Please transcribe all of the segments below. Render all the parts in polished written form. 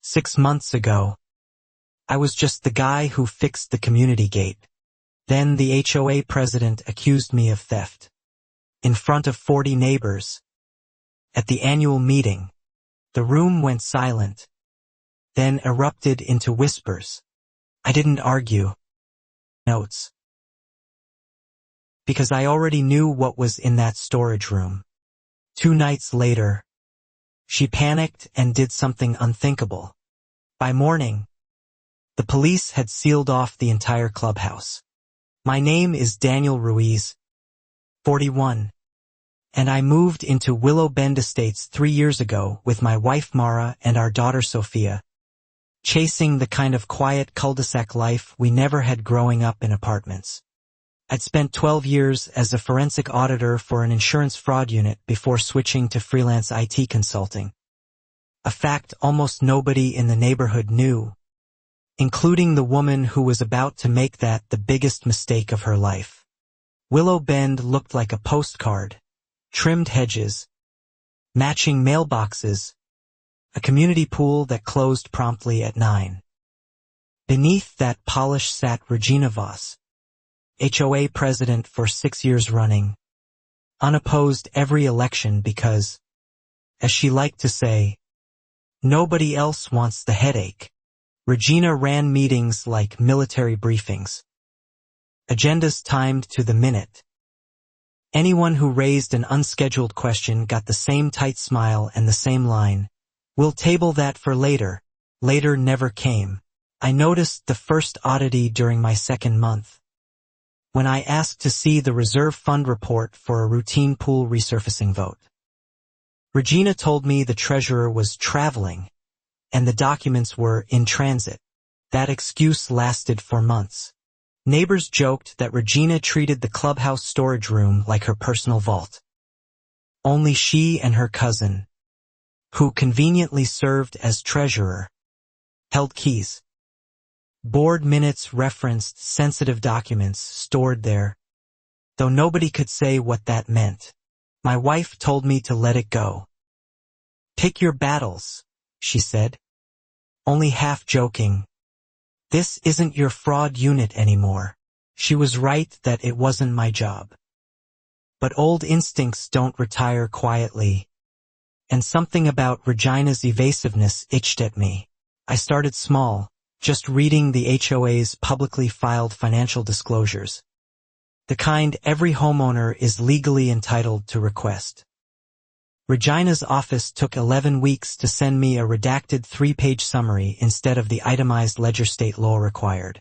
6 months ago, I was just the guy who fixed the community gate. Then the HOA president accused me of theft. In front of 40 neighbors. At the annual meeting, the room went silent, then erupted into whispers. I didn't argue. Notes. Because I already knew what was in that storage room. 2 nights later, she panicked and did something unthinkable. By morning, the police had sealed off the entire clubhouse. My name is Daniel Ruiz, 41, and I moved into Willow Bend Estates 3 years ago with my wife Mara and our daughter Sophia, chasing the kind of quiet cul-de-sac life we never had growing up in apartments. I'd spent 12 years as a forensic auditor for an insurance fraud unit before switching to freelance IT consulting. A fact almost nobody in the neighborhood knew, including the woman who was about to make that the biggest mistake of her life. Willow Bend looked like a postcard, trimmed hedges, matching mailboxes, a community pool that closed promptly at 9. Beneath that polish sat Regina Voss, HOA president for 6 years running, unopposed every election because, as she liked to say, nobody else wants the headache. Regina ran meetings like military briefings. Agendas timed to the minute. Anyone who raised an unscheduled question got the same tight smile and the same line. We'll table that for later. Later never came. I noticed the first oddity during my 2nd month, when I asked to see the reserve fund report for a routine pool resurfacing vote. Regina told me the treasurer was traveling, and the documents were in transit. That excuse lasted for months. Neighbors joked that Regina treated the clubhouse storage room like her personal vault. Only she and her cousin, who conveniently served as treasurer, held keys. Board minutes referenced sensitive documents stored there, though nobody could say what that meant. My wife told me to let it go. Pick your battles, she said, only half joking. This isn't your fraud unit anymore. She was right that it wasn't my job. But old instincts don't retire quietly, and something about Regina's evasiveness itched at me. I started small, just reading the HOA's publicly filed financial disclosures, the kind every homeowner is legally entitled to request. Regina's office took 11 weeks to send me a redacted 3-page summary instead of the itemized ledger state law required.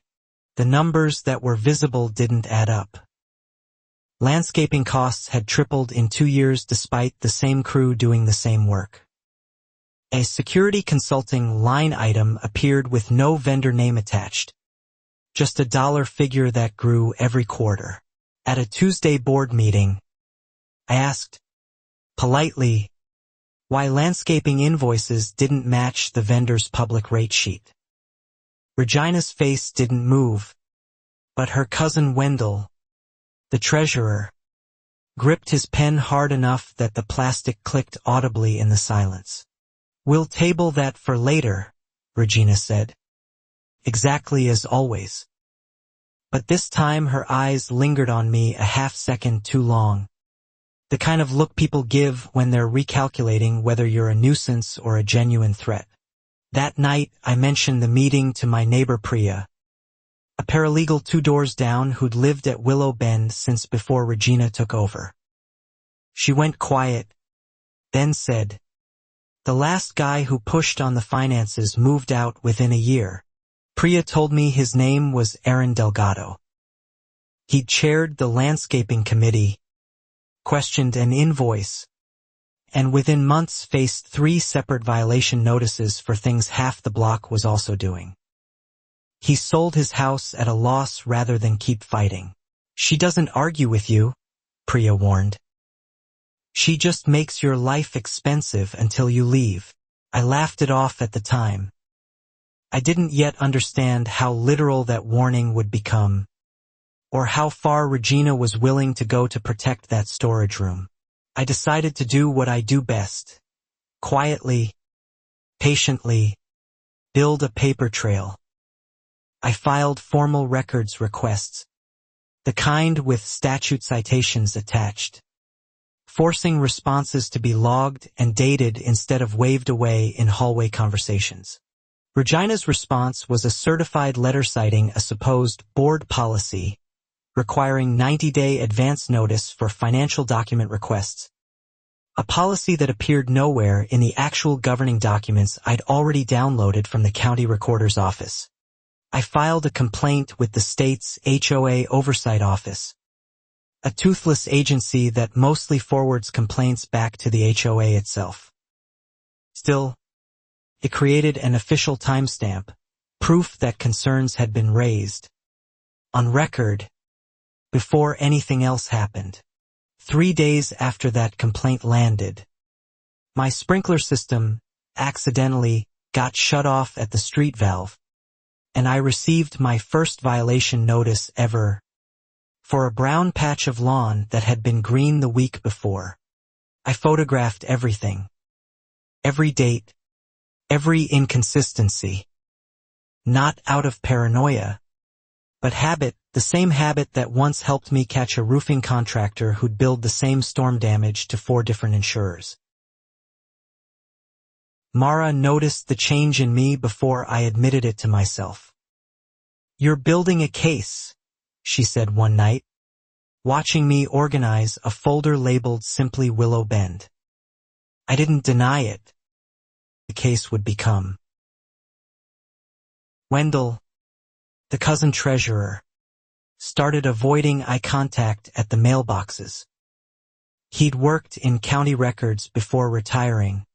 The numbers that were visible didn't add up. Landscaping costs had tripled in 2 years despite the same crew doing the same work. A security consulting line item appeared with no vendor name attached, just a dollar figure that grew every quarter. At a Tuesday board meeting, I asked, politely, why landscaping invoices didn't match the vendor's public rate sheet. Regina's face didn't move, but her cousin Wendell, the treasurer, gripped his pen hard enough that the plastic clicked audibly in the silence. We'll table that for later, Regina said. Exactly as always. But this time her eyes lingered on me a half-second too long. The kind of look people give when they're recalculating whether you're a nuisance or a genuine threat. That night, I mentioned the meeting to my neighbor Priya, a paralegal 2 doors down who'd lived at Willow Bend since before Regina took over. She went quiet, then said, the last guy who pushed on the finances moved out within a year. Priya told me his name was Aaron Delgado. He'd chaired the landscaping committee, questioned an invoice, and within months faced 3 separate violation notices for things half the block was also doing. He sold his house at a loss rather than keep fighting. She doesn't argue with you, Priya warned. She just makes your life expensive until you leave. I laughed it off at the time. I didn't yet understand how literal that warning would become, or how far Regina was willing to go to protect that storage room. I decided to do what I do best. Quietly, patiently, Build a paper trail. I filed formal records requests, the kind with statute citations attached, forcing responses to be logged and dated instead of waved away in hallway conversations. Regina's response was a certified letter citing a supposed board policy requiring 90-day advance notice for financial document requests, a policy that appeared nowhere in the actual governing documents I'd already downloaded from the county recorder's office. I filed a complaint with the state's HOA Oversight Office, a toothless agency that mostly forwards complaints back to the HOA itself. Still, it created an official timestamp, proof that concerns had been raised, on record, before anything else happened. 3 days after that complaint landed, my sprinkler system accidentally got shut off at the street valve, and I received my first violation notice ever for a brown patch of lawn that had been green the week before. I photographed everything, every date, every inconsistency, not out of paranoia, but habit, the same habit that once helped me catch a roofing contractor who'd billed the same storm damage to 4 different insurers. Mara noticed the change in me before I admitted it to myself. "You're building a case," she said one night, watching me organize a folder labeled simply Willow Bend. I didn't deny it. The case would become. Wendell, the cousin treasurer, started avoiding eye contact at the mailboxes. He'd worked in county records before retiring,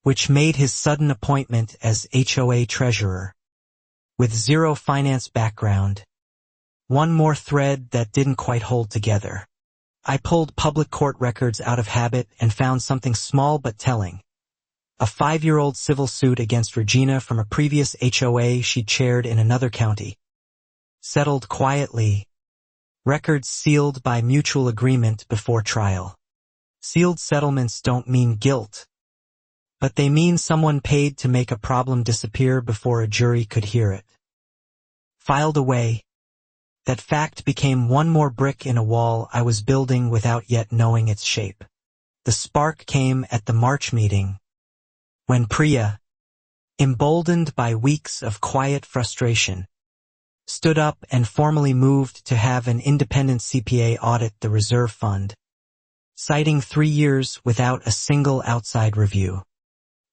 which made his sudden appointment as HOA treasurer, with zero finance background, one more thread that didn't quite hold together. I pulled public court records out of habit and found something small but telling. A 5-year-old civil suit against Regina from a previous HOA she'd chaired in another county. Settled quietly. Records sealed by mutual agreement before trial. Sealed settlements don't mean guilt, but they mean someone paid to make a problem disappear before a jury could hear it. Filed away. That fact became one more brick in a wall I was building without yet knowing its shape. The spark came at the March meeting, when Priya, emboldened by weeks of quiet frustration, stood up and formally moved to have an independent CPA audit the reserve fund, citing 3 years without a single outside review.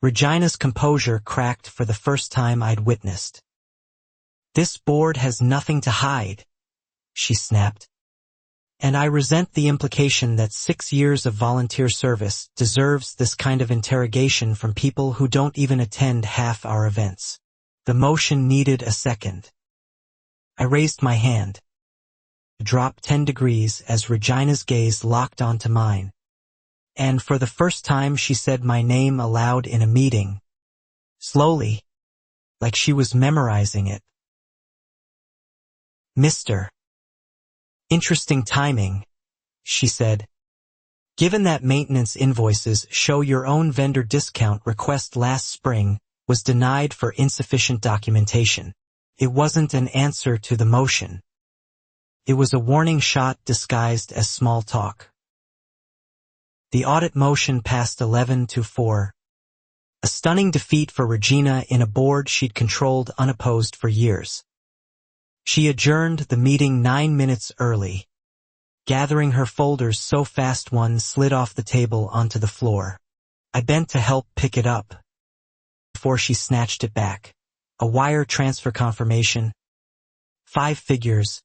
Regina's composure cracked for the first time I'd witnessed. "This board has nothing to hide," she snapped. "And I resent the implication that 6 years of volunteer service deserves this kind of interrogation from people who don't even attend half our events." The motion needed a second. I raised my hand, dropped 10 degrees as Regina's gaze locked onto mine, and for the first time she said my name aloud in a meeting, slowly, like she was memorizing it. "Mr. Interesting timing," she said. "Given that maintenance invoices show your own vendor discount request last spring was denied for insufficient documentation. It wasn't an answer to the motion. It was a warning shot disguised as small talk." The audit motion passed 11-4. A stunning defeat for Regina in a board she'd controlled unopposed for years. She adjourned the meeting 9 minutes early, gathering her folders so fast one slid off the table onto the floor. I bent to help pick it up before she snatched it back. A wire transfer confirmation, 5 figures,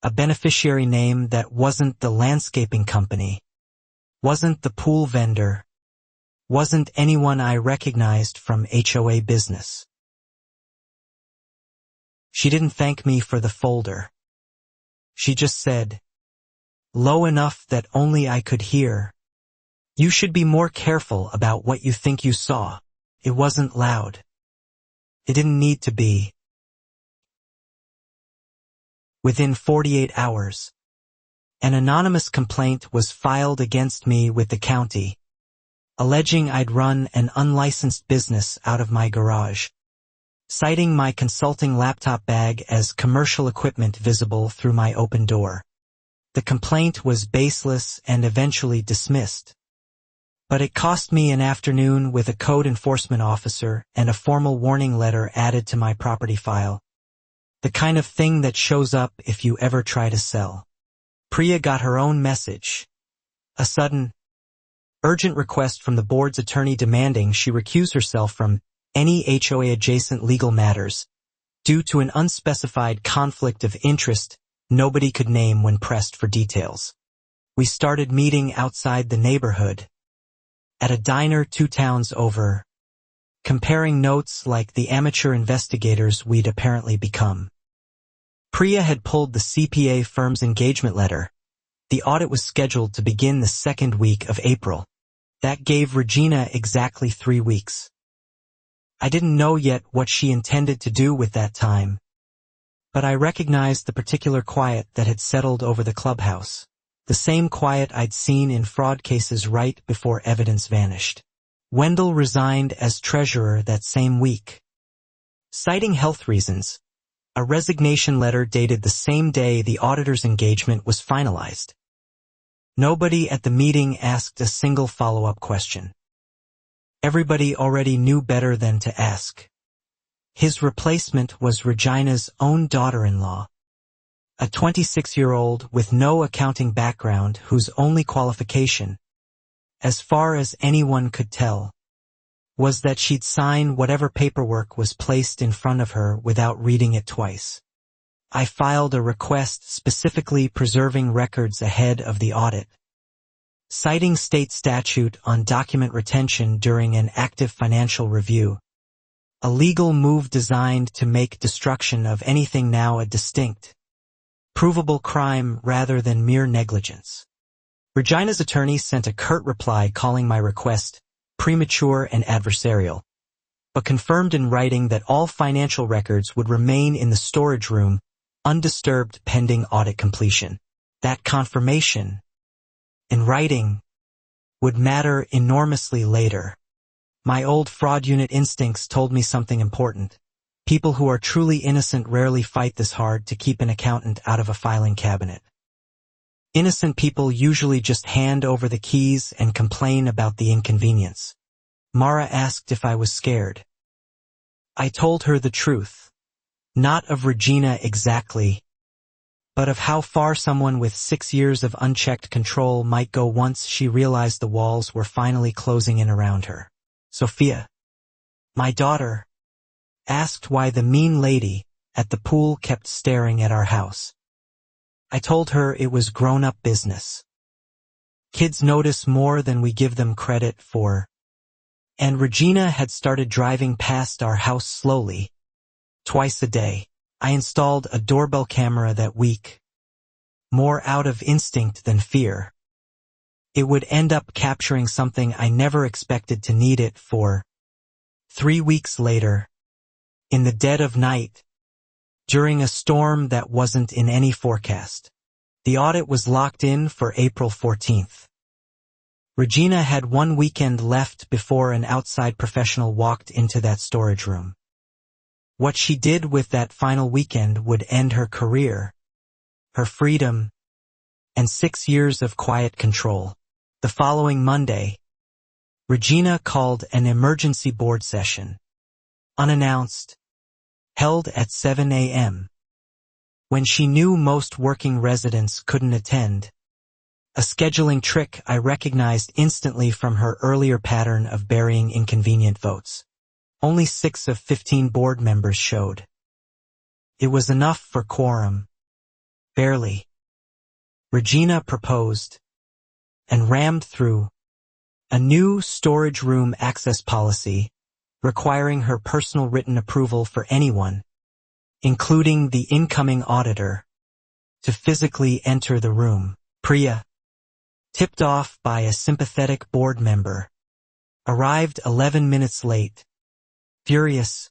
a beneficiary name that wasn't the landscaping company, wasn't the pool vendor, wasn't anyone I recognized from HOA business. She didn't thank me for the folder. She just said, low enough that only I could hear, "You should be more careful about what you think you saw." It wasn't loud. It didn't need to be. Within 48 hours, an anonymous complaint was filed against me with the county, alleging I'd run an unlicensed business out of my garage. citing my consulting laptop bag as commercial equipment visible through my open door. The complaint was baseless and eventually dismissed. But it cost me an afternoon with a code enforcement officer and a formal warning letter added to my property file. The kind of thing that shows up if you ever try to sell. Priya got her own message. A sudden, urgent request from the board's attorney demanding she recuse herself from any HOA-adjacent legal matters due to an unspecified conflict of interest nobody could name when pressed for details. We started meeting outside the neighborhood, at a diner 2 towns over, comparing notes like the amateur investigators we'd apparently become. Priya had pulled the CPA firm's engagement letter. The audit was scheduled to begin the second week of April. That gave Regina exactly 3 weeks. I didn't know yet what she intended to do with that time, but I recognized the particular quiet that had settled over the clubhouse, the same quiet I'd seen in fraud cases right before evidence vanished. Wendell resigned as treasurer that same week. Citing health reasons, a resignation letter dated the same day the auditor's engagement was finalized. Nobody at the meeting asked a single follow-up question. Everybody already knew better than to ask. His replacement was Regina's own daughter-in-law, a 26-year-old with no accounting background whose only qualification, as far as anyone could tell, was that she'd sign whatever paperwork was placed in front of her without reading it twice. I filed a request specifically preserving records ahead of the audit, citing state statute on document retention during an active financial review, a legal move designed to make destruction of anything now a distinct, provable crime rather than mere negligence. Regina's attorney sent a curt reply calling my request premature and adversarial, but confirmed in writing that all financial records would remain in the storage room undisturbed pending audit completion. That confirmation, in writing, would matter enormously later. My old fraud unit instincts told me something important. People who are truly innocent rarely fight this hard to keep an accountant out of a filing cabinet. Innocent people usually just hand over the keys and complain about the inconvenience. Mara asked if I was scared. I told her the truth. Not of Regina exactly, but of how far someone with 6 years of unchecked control might go once she realized the walls were finally closing in around her. Sophia, my daughter, asked why the mean lady at the pool kept staring at our house. I told her it was grown-up business. Kids notice more than we give them credit for. And Regina had started driving past our house slowly, twice a day. I installed a doorbell camera that week, more out of instinct than fear. It would end up capturing something I never expected to need it for. 3 weeks later, in the dead of night, during a storm that wasn't in any forecast, the audit was locked in for April 14th. Regina had 1 weekend left before an outside professional walked into that storage room. What she did with that final weekend would end her career, her freedom, and 6 years of quiet control. The following Monday, Regina called an emergency board session, unannounced, held at 7 a.m. when she knew most working residents couldn't attend. A scheduling trick I recognized instantly from her earlier pattern of burying inconvenient votes. Only 6 of 15 board members showed. It was enough for quorum. Barely. Regina proposed, and rammed through, a new storage room access policy requiring her personal written approval for anyone, including the incoming auditor, to physically enter the room. Priya, tipped off by a sympathetic board member, arrived 11 minutes late, furious,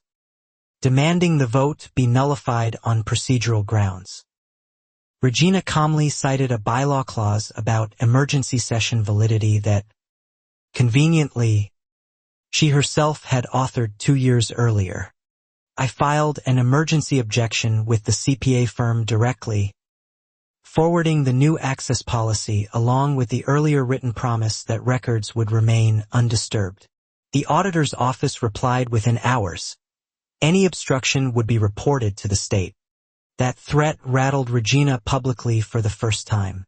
demanding the vote be nullified on procedural grounds. Regina calmly cited a bylaw clause about emergency session validity that, conveniently, she herself had authored 2 years earlier. I filed an emergency objection with the CPA firm directly, forwarding the new access policy along with the earlier written promise that records would remain undisturbed. The auditor's office replied within hours. Any obstruction would be reported to the state. That threat rattled Regina publicly for the first time.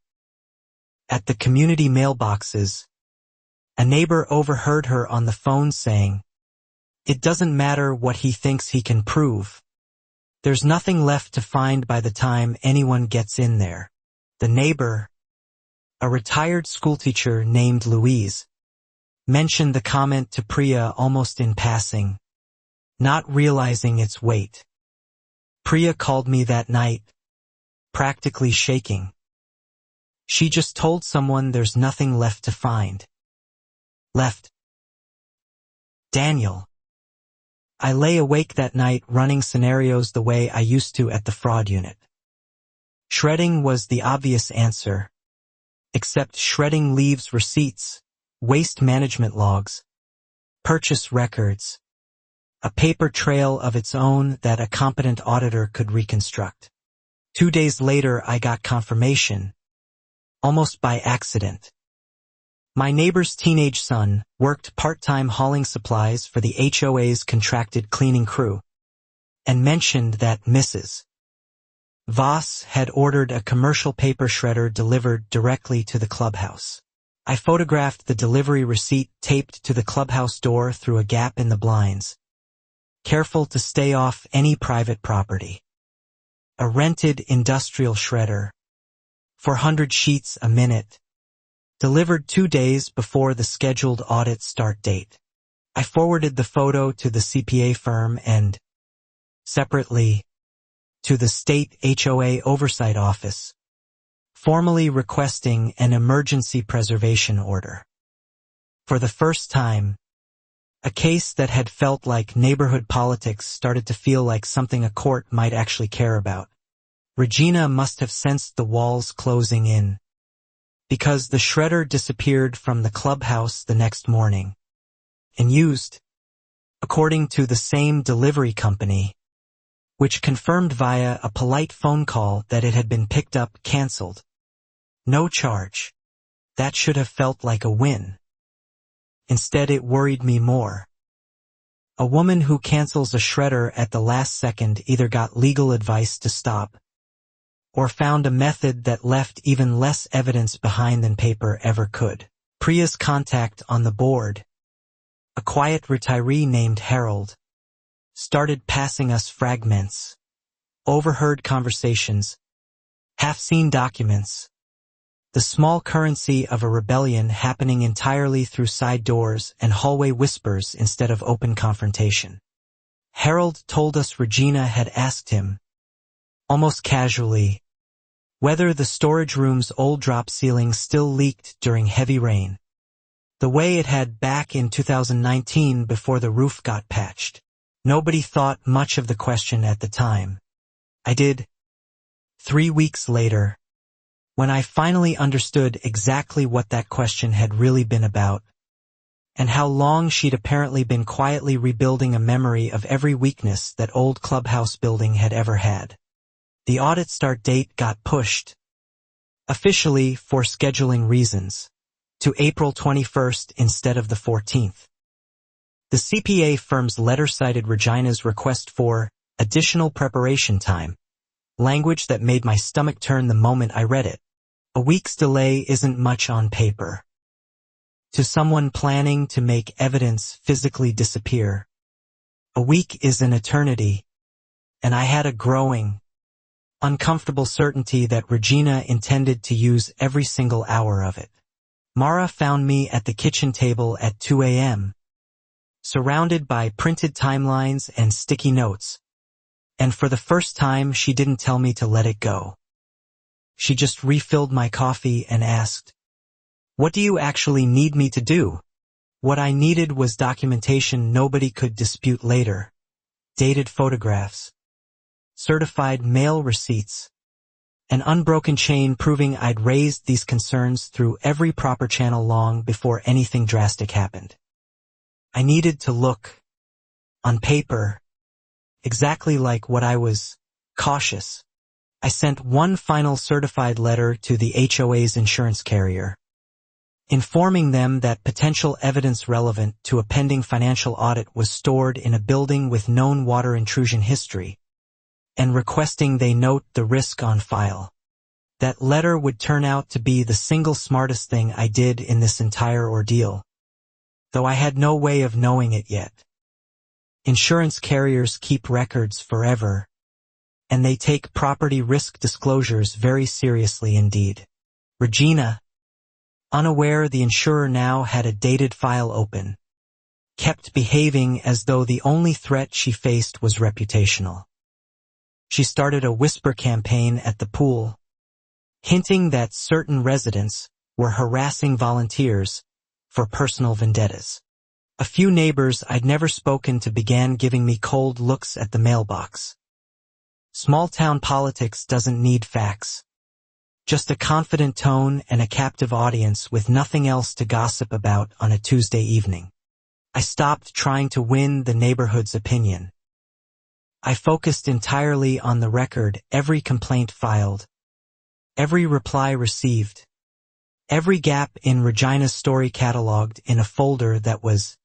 At the community mailboxes, a neighbor overheard her on the phone saying, "It doesn't matter what he thinks he can prove. There's nothing left to find by the time anyone gets in there." The neighbor, a retired schoolteacher named Louise, mentioned the comment to Priya almost in passing, not realizing its weight. Priya called me that night, practically shaking. She just told someone there's nothing left to find. Left. Daniel. I lay awake that night running scenarios the way I used to at the fraud unit. Shredding was the obvious answer, except shredding leaves receipts, waste management logs, purchase records, a paper trail of its own that a competent auditor could reconstruct. 2 days later, I got confirmation, almost by accident. My neighbor's teenage son worked part-time hauling supplies for the HOA's contracted cleaning crew, and mentioned that Mrs. Voss had ordered a commercial paper shredder delivered directly to the clubhouse. I photographed the delivery receipt taped to the clubhouse door through a gap in the blinds, careful to stay off any private property. A rented industrial shredder, 400 sheets a minute, delivered 2 days before the scheduled audit start date. I forwarded the photo to the CPA firm and, separately, to the state HOA oversight office, formally requesting an emergency preservation order. For the first time, a case that had felt like neighborhood politics started to feel like something a court might actually care about. Regina must have sensed the walls closing in, because the shredder disappeared from the clubhouse the next morning, and used, according to the same delivery company, which confirmed via a polite phone call that it had been picked up, canceled. No charge. That should have felt like a win. Instead, it worried me more. A woman who cancels a shredder at the last second either got legal advice to stop, or found a method that left even less evidence behind than paper ever could. Priya's contact on the board, a quiet retiree named Harold, started passing us fragments, overheard conversations, half-seen documents, the small currency of a rebellion happening entirely through side doors and hallway whispers instead of open confrontation. Harold told us Regina had asked him, almost casually, whether the storage room's old drop ceiling still leaked during heavy rain, the way it had back in 2019 before the roof got patched. Nobody thought much of the question at the time. I did. 3 weeks later, when I finally understood exactly what that question had really been about, and how long she'd apparently been quietly rebuilding a memory of every weakness that old clubhouse building had ever had. The audit start date got pushed, officially for scheduling reasons, to April 21st instead of the 14th. The CPA firm's letter cited Regina's request for additional preparation time, language that made my stomach turn the moment I read it. A week's delay isn't much on paper. To someone planning to make evidence physically disappear, a week is an eternity, and I had a growing, uncomfortable certainty that Regina intended to use every single hour of it. Mara found me at the kitchen table at 2 a.m., surrounded by printed timelines and sticky notes, and for the first time she didn't tell me to let it go. She just refilled my coffee and asked, "What do you actually need me to do?" What I needed was documentation nobody could dispute later. Dated photographs, certified mail receipts, an unbroken chain proving I'd raised these concerns through every proper channel long before anything drastic happened. I needed to look, on paper, exactly like what I was. Cautious. I sent one final certified letter to the HOA's insurance carrier, informing them that potential evidence relevant to a pending financial audit was stored in a building with known water intrusion history, and requesting they note the risk on file. That letter would turn out to be the single smartest thing I did in this entire ordeal, though I had no way of knowing it yet. Insurance carriers keep records forever, and they take property risk disclosures very seriously indeed. Regina, unaware the insurer now had a dated file open, kept behaving as though the only threat she faced was reputational. She started a whisper campaign at the pool, hinting that certain residents were harassing volunteers for personal vendettas. A few neighbors I'd never spoken to began giving me cold looks at the mailbox. Small-town politics doesn't need facts. Just a confident tone and a captive audience with nothing else to gossip about on a Tuesday evening. I stopped trying to win the neighborhood's opinion. I focused entirely on the record, every complaint filed, every reply received, every gap in Regina's story cataloged in a folder that was,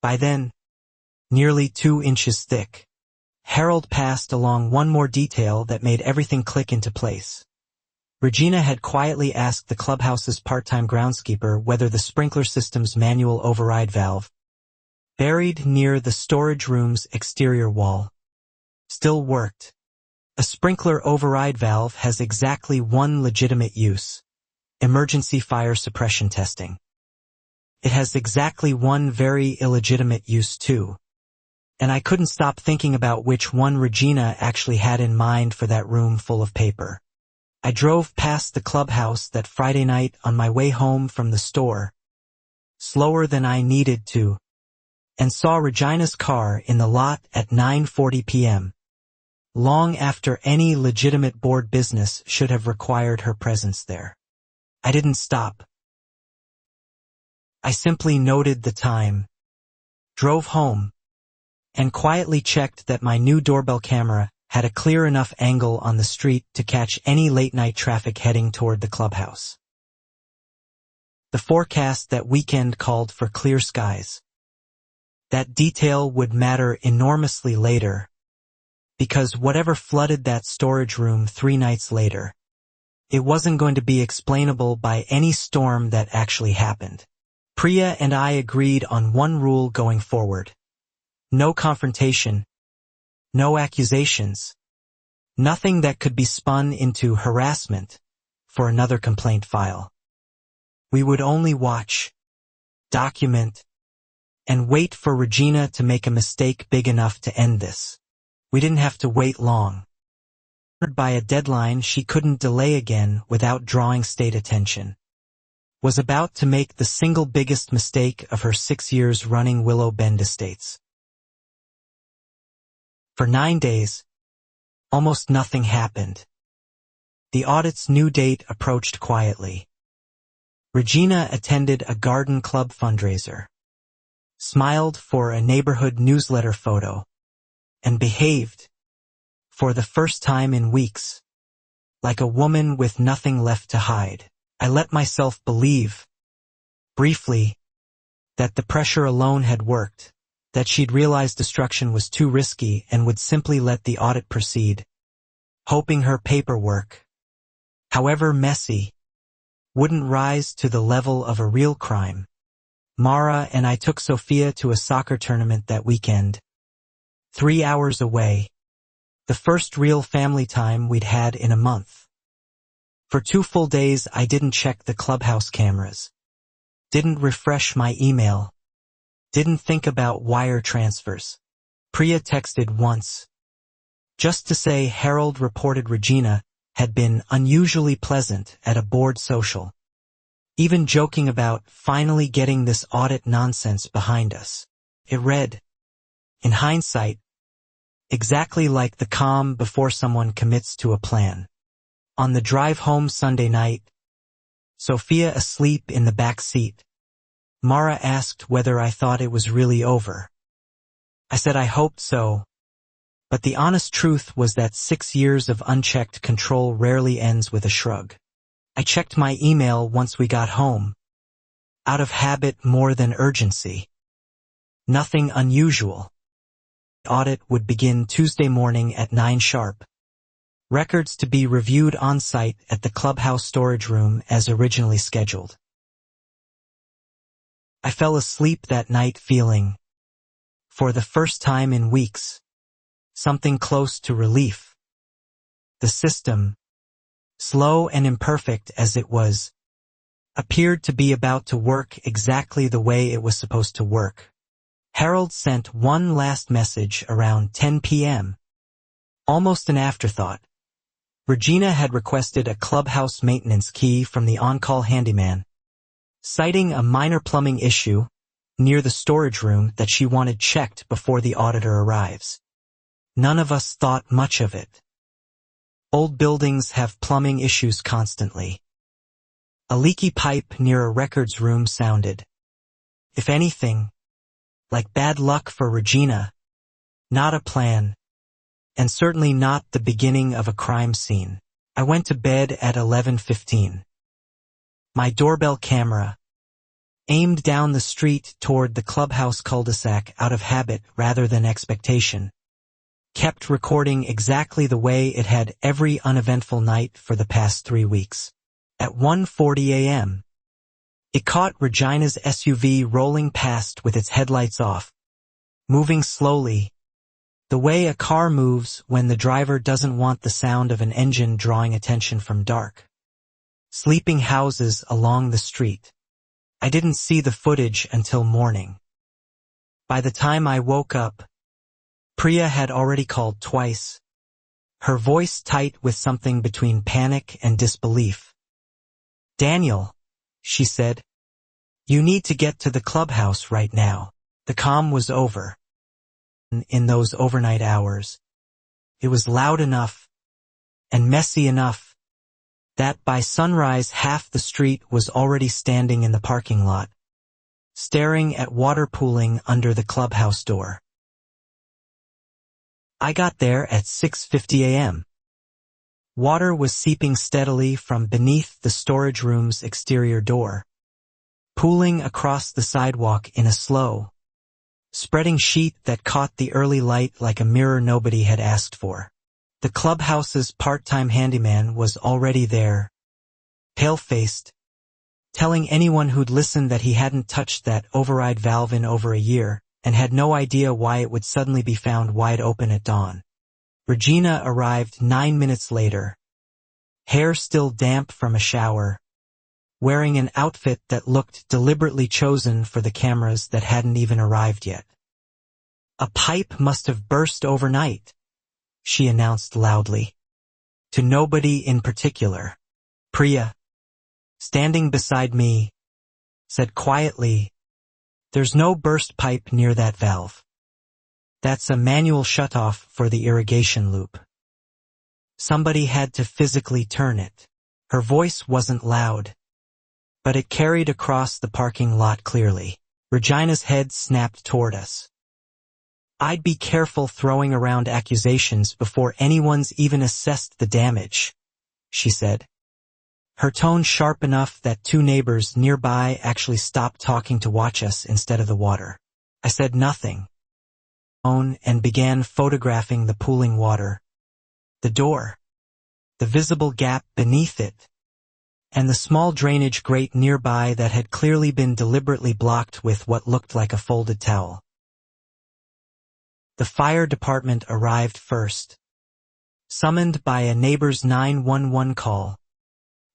by then, nearly 2 inches thick. Harold passed along one more detail that made everything click into place. Regina had quietly asked the clubhouse's part-time groundskeeper whether the sprinkler system's manual override valve, buried near the storage room's exterior wall, still worked. A sprinkler override valve has exactly one legitimate use: emergency fire suppression testing. It has exactly one very illegitimate use too, and I couldn't stop thinking about which one Regina actually had in mind for that room full of paper. I drove past the clubhouse that Friday night on my way home from the store, slower than I needed to, and saw Regina's car in the lot at 9:40 p.m., long after any legitimate board business should have required her presence there. I didn't stop. I simply noted the time, drove home, and quietly checked that my new doorbell camera had a clear enough angle on the street to catch any late-night traffic heading toward the clubhouse. The forecast that weekend called for clear skies. That detail would matter enormously later, because whatever flooded that storage room 3 nights later, it wasn't going to be explainable by any storm that actually happened. Priya and I agreed on one rule going forward: no confrontation, no accusations, nothing that could be spun into harassment for another complaint file. We would only watch, document, and wait for Regina to make a mistake big enough to end this. We didn't have to wait long. By a deadline she couldn't delay again without drawing state attention. Was about to make the single biggest mistake of her 6 years running Willow Bend Estates. For 9 days, almost nothing happened. The audit's new date approached quietly. Regina attended a garden club fundraiser, smiled for a neighborhood newsletter photo, and behaved, for the first time in weeks, like a woman with nothing left to hide. I let myself believe, briefly, that the pressure alone had worked, that she'd realized destruction was too risky and would simply let the audit proceed, hoping her paperwork, however messy, wouldn't rise to the level of a real crime. Mara and I took Sophia to a soccer tournament that weekend, 3 hours away, the first real family time we'd had in a month. For 2 full days I didn't check the clubhouse cameras, didn't refresh my email, didn't think about wire transfers. Priya texted once, just to say Harold reported Regina had been unusually pleasant at a board social, even joking about finally getting this audit nonsense behind us. It read, in hindsight, exactly like the calm before someone commits to a plan. On the drive home Sunday night, Sophia asleep in the back seat, Mara asked whether I thought it was really over. I said I hoped so, But the honest truth was that 6 years of unchecked control rarely ends with a shrug. I checked my email once we got home, out of habit more than urgency. Nothing unusual. The audit would begin Tuesday morning at 9 sharp. Records to be reviewed on-site at the clubhouse storage room as originally scheduled. I fell asleep that night feeling, for the first time in weeks, something close to relief. The system, slow and imperfect as it was, appeared to be about to work exactly the way it was supposed to work. Harold sent one last message around 10 p.m. Almost an afterthought. Regina had requested a clubhouse maintenance key from the on-call handyman, citing a minor plumbing issue near the storage room that she wanted checked before the auditor arrives. None of us thought much of it. Old buildings have plumbing issues constantly. A leaky pipe near a records room sounded, if anything, like bad luck for Regina, not a plan, and certainly not the beginning of a crime scene. I went to bed at 11:15. My doorbell camera, aimed down the street toward the clubhouse cul-de-sac out of habit rather than expectation, kept recording exactly the way it had every uneventful night for the past 3 weeks. At 1:40 a.m., it caught Regina's SUV rolling past with its headlights off, moving slowly, the way a car moves when the driver doesn't want the sound of an engine drawing attention from dark. Sleeping houses along the street. I didn't see the footage until morning. By the time I woke up, Priya had already called twice, her voice tight with something between panic and disbelief. "Daniel," she said, "you need to get to the clubhouse right now." The calm was over. In those overnight hours, it was loud enough and messy enough that by sunrise half the street was already standing in the parking lot, staring at water pooling under the clubhouse door. I got there at 6:50 a.m. Water was seeping steadily from beneath the storage room's exterior door, pooling across the sidewalk in a slow, spreading sheet that caught the early light like a mirror nobody had asked for. The clubhouse's part-time handyman was already there, pale-faced, telling anyone who'd listened that he hadn't touched that override valve in over a year, and had no idea why it would suddenly be found wide open at dawn. Regina arrived 9 minutes later, hair still damp from a shower, wearing an outfit that looked deliberately chosen for the cameras that hadn't even arrived yet. "A pipe must have burst overnight," she announced loudly, to nobody in particular. Priya, standing beside me, said quietly, "There's no burst pipe near that valve. That's a manual shutoff for the irrigation loop. Somebody had to physically turn it." Her voice wasn't loud, but it carried across the parking lot clearly. Regina's head snapped toward us. "I'd be careful throwing around accusations before anyone's even assessed the damage," she said, her tone sharp enough that 2 neighbors nearby actually stopped talking to watch us instead of the water. I said nothing, and began photographing the pooling water, the door, the visible gap beneath it, and the small drainage grate nearby that had clearly been deliberately blocked with what looked like a folded towel. The fire department arrived first, summoned by a neighbor's 911 call,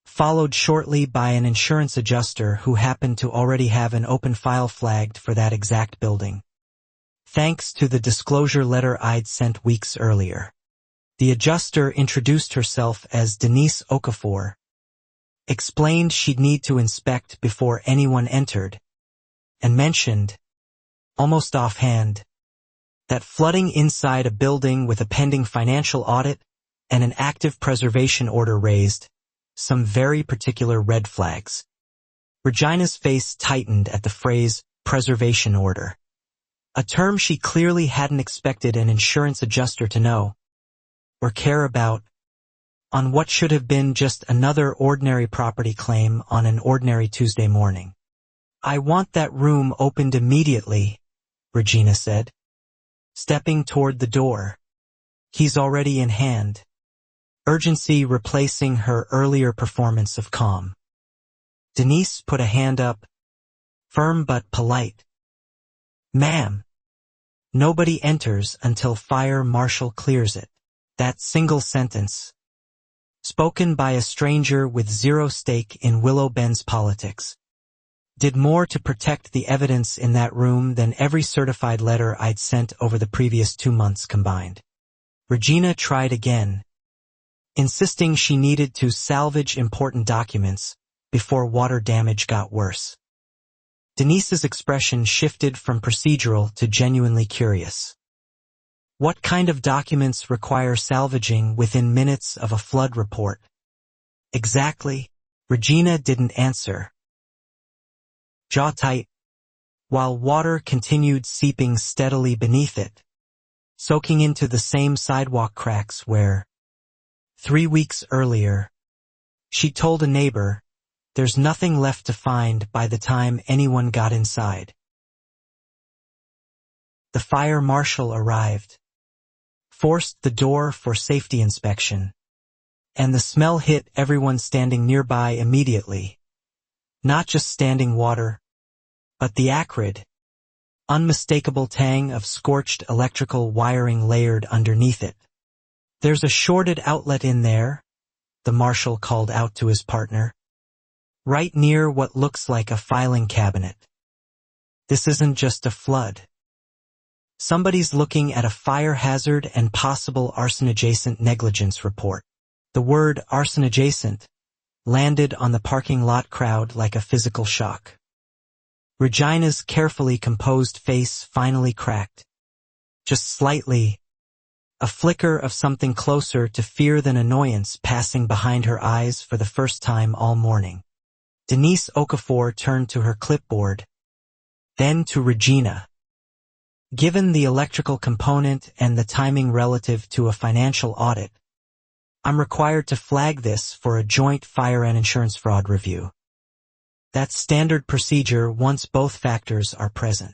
followed shortly by an insurance adjuster who happened to already have an open file flagged for that exact building, thanks to the disclosure letter I'd sent weeks earlier. The adjuster introduced herself as Denise Okafor, explained she'd need to inspect before anyone entered, and mentioned, almost offhand, that flooding inside a building with a pending financial audit and an active preservation order raised some very particular red flags. Regina's face tightened at the phrase preservation order. a term she clearly hadn't expected an insurance adjuster to know or care about on what should have been just another ordinary property claim on an ordinary Tuesday morning. "I want that room opened immediately," Regina said, stepping toward the door. "He's already in hand." Urgency replacing her earlier performance of calm. Denise put a hand up, firm but polite. "Ma'am, nobody enters until fire marshal clears it." That single sentence, spoken by a stranger with zero stake in Willow Bend's politics, did more to protect the evidence in that room than every certified letter I'd sent over the previous 2 months combined. Regina tried again, insisting she needed to salvage important documents before water damage got worse. Denise's expression shifted from procedural to genuinely curious. "What kind of documents require salvaging within minutes of a flood report?" "Exactly." Regina didn't answer. Jaw tight, while water continued seeping steadily beneath it, soaking into the same sidewalk cracks where, 3 weeks earlier, she told a neighbor, "There's nothing left to find by the time anyone got inside." The fire marshal arrived, forced the door for safety inspection, and the smell hit everyone standing nearby immediately. Not just standing water, but the acrid, unmistakable tang of scorched electrical wiring layered underneath it. "There's a shorted outlet in there," the marshal called out to his partner, "right near what looks like a filing cabinet. This isn't just a flood. Somebody's looking at a fire hazard and possible arson-adjacent negligence report." The word arson-adjacent landed on the parking lot crowd like a physical shock. Regina's carefully composed face finally cracked. Just slightly, a flicker of something closer to fear than annoyance passing behind her eyes for the first time all morning. Denise Okafor turned to her clipboard, then to Regina. "Given the electrical component and the timing relative to a financial audit, I'm required to flag this for a joint fire and insurance fraud review. That's standard procedure once both factors are present."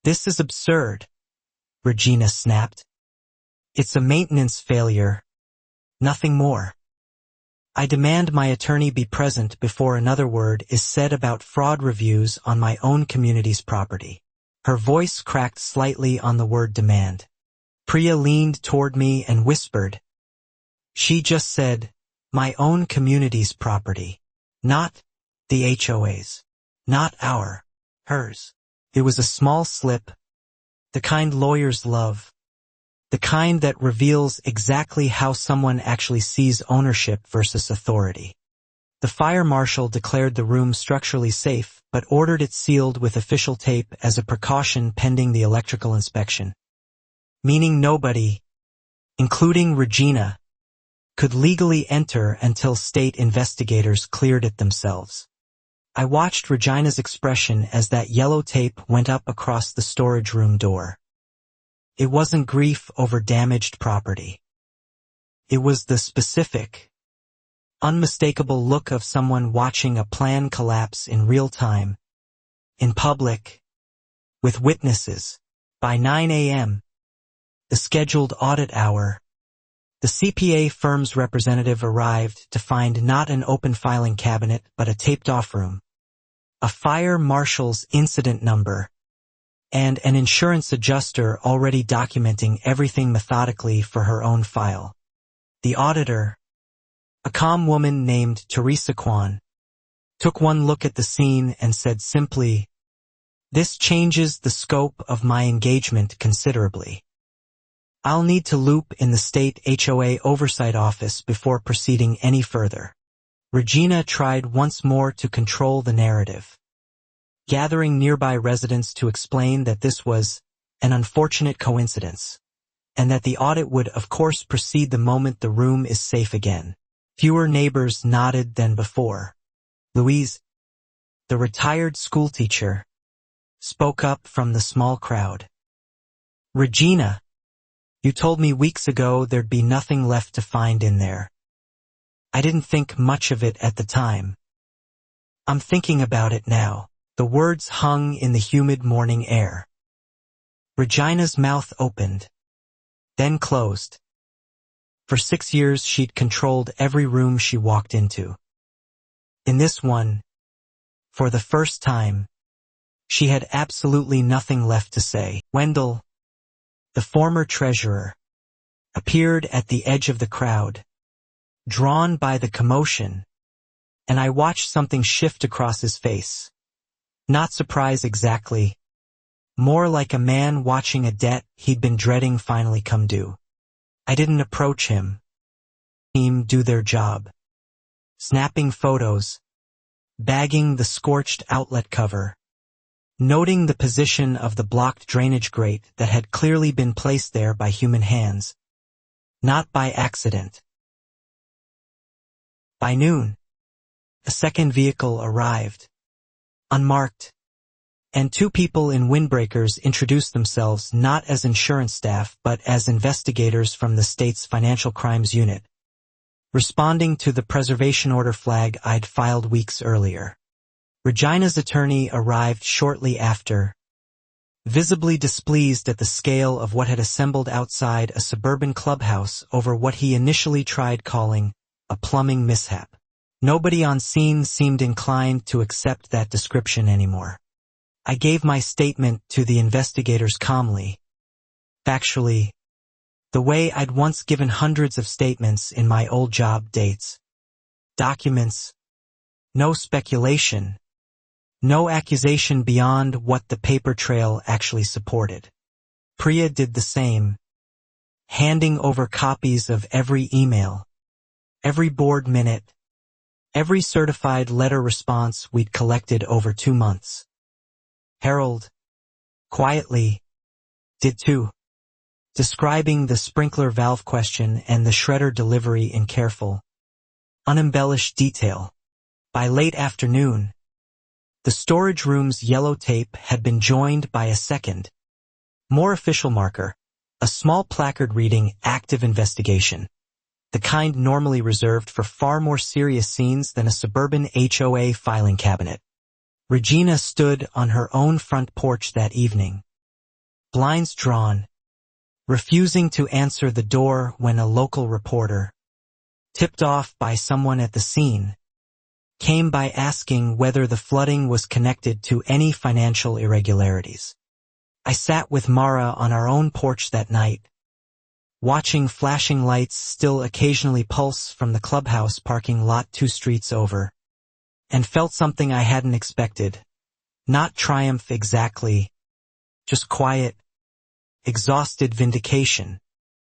"This is absurd," Regina snapped. "It's a maintenance failure, nothing more. I demand my attorney be present before another word is said about fraud reviews on my own community's property." Her voice cracked slightly on the word demand. Priya leaned toward me and whispered, "She just said, my own community's property. Not the HOA's. Not hers." It was a small slip, the kind lawyers love, the kind that reveals exactly how someone actually sees ownership versus authority. The fire marshal declared the room structurally safe, but ordered it sealed with official tape as a precaution pending the electrical inspection. Meaning nobody, including Regina, could legally enter until state investigators cleared it themselves. I watched Regina's expression as that yellow tape went up across the storage room door. It wasn't grief over damaged property. It was the specific, unmistakable look of someone watching a plan collapse in real time, in public, with witnesses. By 9 a.m., the scheduled audit hour, the CPA firm's representative arrived to find not an open filing cabinet but a taped-off room, a fire marshal's incident number, and an insurance adjuster already documenting everything methodically for her own file. The auditor, a calm woman named Teresa Kwan, took one look at the scene and said simply, "This changes the scope of my engagement considerably. I'll need to loop in the state HOA oversight office before proceeding any further." Regina tried once more to control the narrative, gathering nearby residents to explain that this was an unfortunate coincidence, and that the audit would of course proceed the moment the room is safe again. Fewer neighbors nodded than before. Louise, the retired schoolteacher, spoke up from the small crowd. Regina, you told me weeks ago there'd be nothing left to find in there. I didn't think much of it at the time. I'm thinking about it now. The words hung in the humid morning air. Regina's mouth opened, then closed. For 6 years she'd controlled every room she walked into. In this one, for the first time, she had absolutely nothing left to say. Wendell, the former treasurer, appeared at the edge of the crowd, drawn by the commotion, and I watched something shift across his face. Not surprise exactly, more like a man watching a debt he'd been dreading finally come due. I didn't approach him. Team do their job. Snapping photos, bagging the scorched outlet cover, noting the position of the blocked drainage grate that had clearly been placed there by human hands, not by accident. By noon, a second vehicle arrived, unmarked, and 2 people in windbreakers introduced themselves not as insurance staff but as investigators from the state's financial crimes unit, responding to the preservation order flag I'd filed weeks earlier. Regina's attorney arrived shortly after, visibly displeased at the scale of what had assembled outside a suburban clubhouse over what he initially tried calling a plumbing mishap. Nobody on scene seemed inclined to accept that description anymore. I gave my statement to the investigators calmly, factually, the way I'd once given hundreds of statements in my old job. Dates, documents, no speculation, no accusation beyond what the paper trail actually supported. Priya did the same, handing over copies of every email, every board minute, every certified letter response we'd collected over 2 months. Harold, quietly, did too, describing the sprinkler valve question and the shredder delivery in careful, unembellished detail. By late afternoon, the storage room's yellow tape had been joined by a second, more official marker, a small placard reading "Active Investigation," the kind normally reserved for far more serious scenes than a suburban HOA filing cabinet. Regina stood on her own front porch that evening, blinds drawn, refusing to answer the door when a local reporter, tipped off by someone at the scene, came by asking whether the flooding was connected to any financial irregularities. I sat with Mara on our own porch that night, watching flashing lights still occasionally pulse from the clubhouse parking lot 2 streets over, and felt something I hadn't expected. Not triumph exactly, just quiet, exhausted vindication.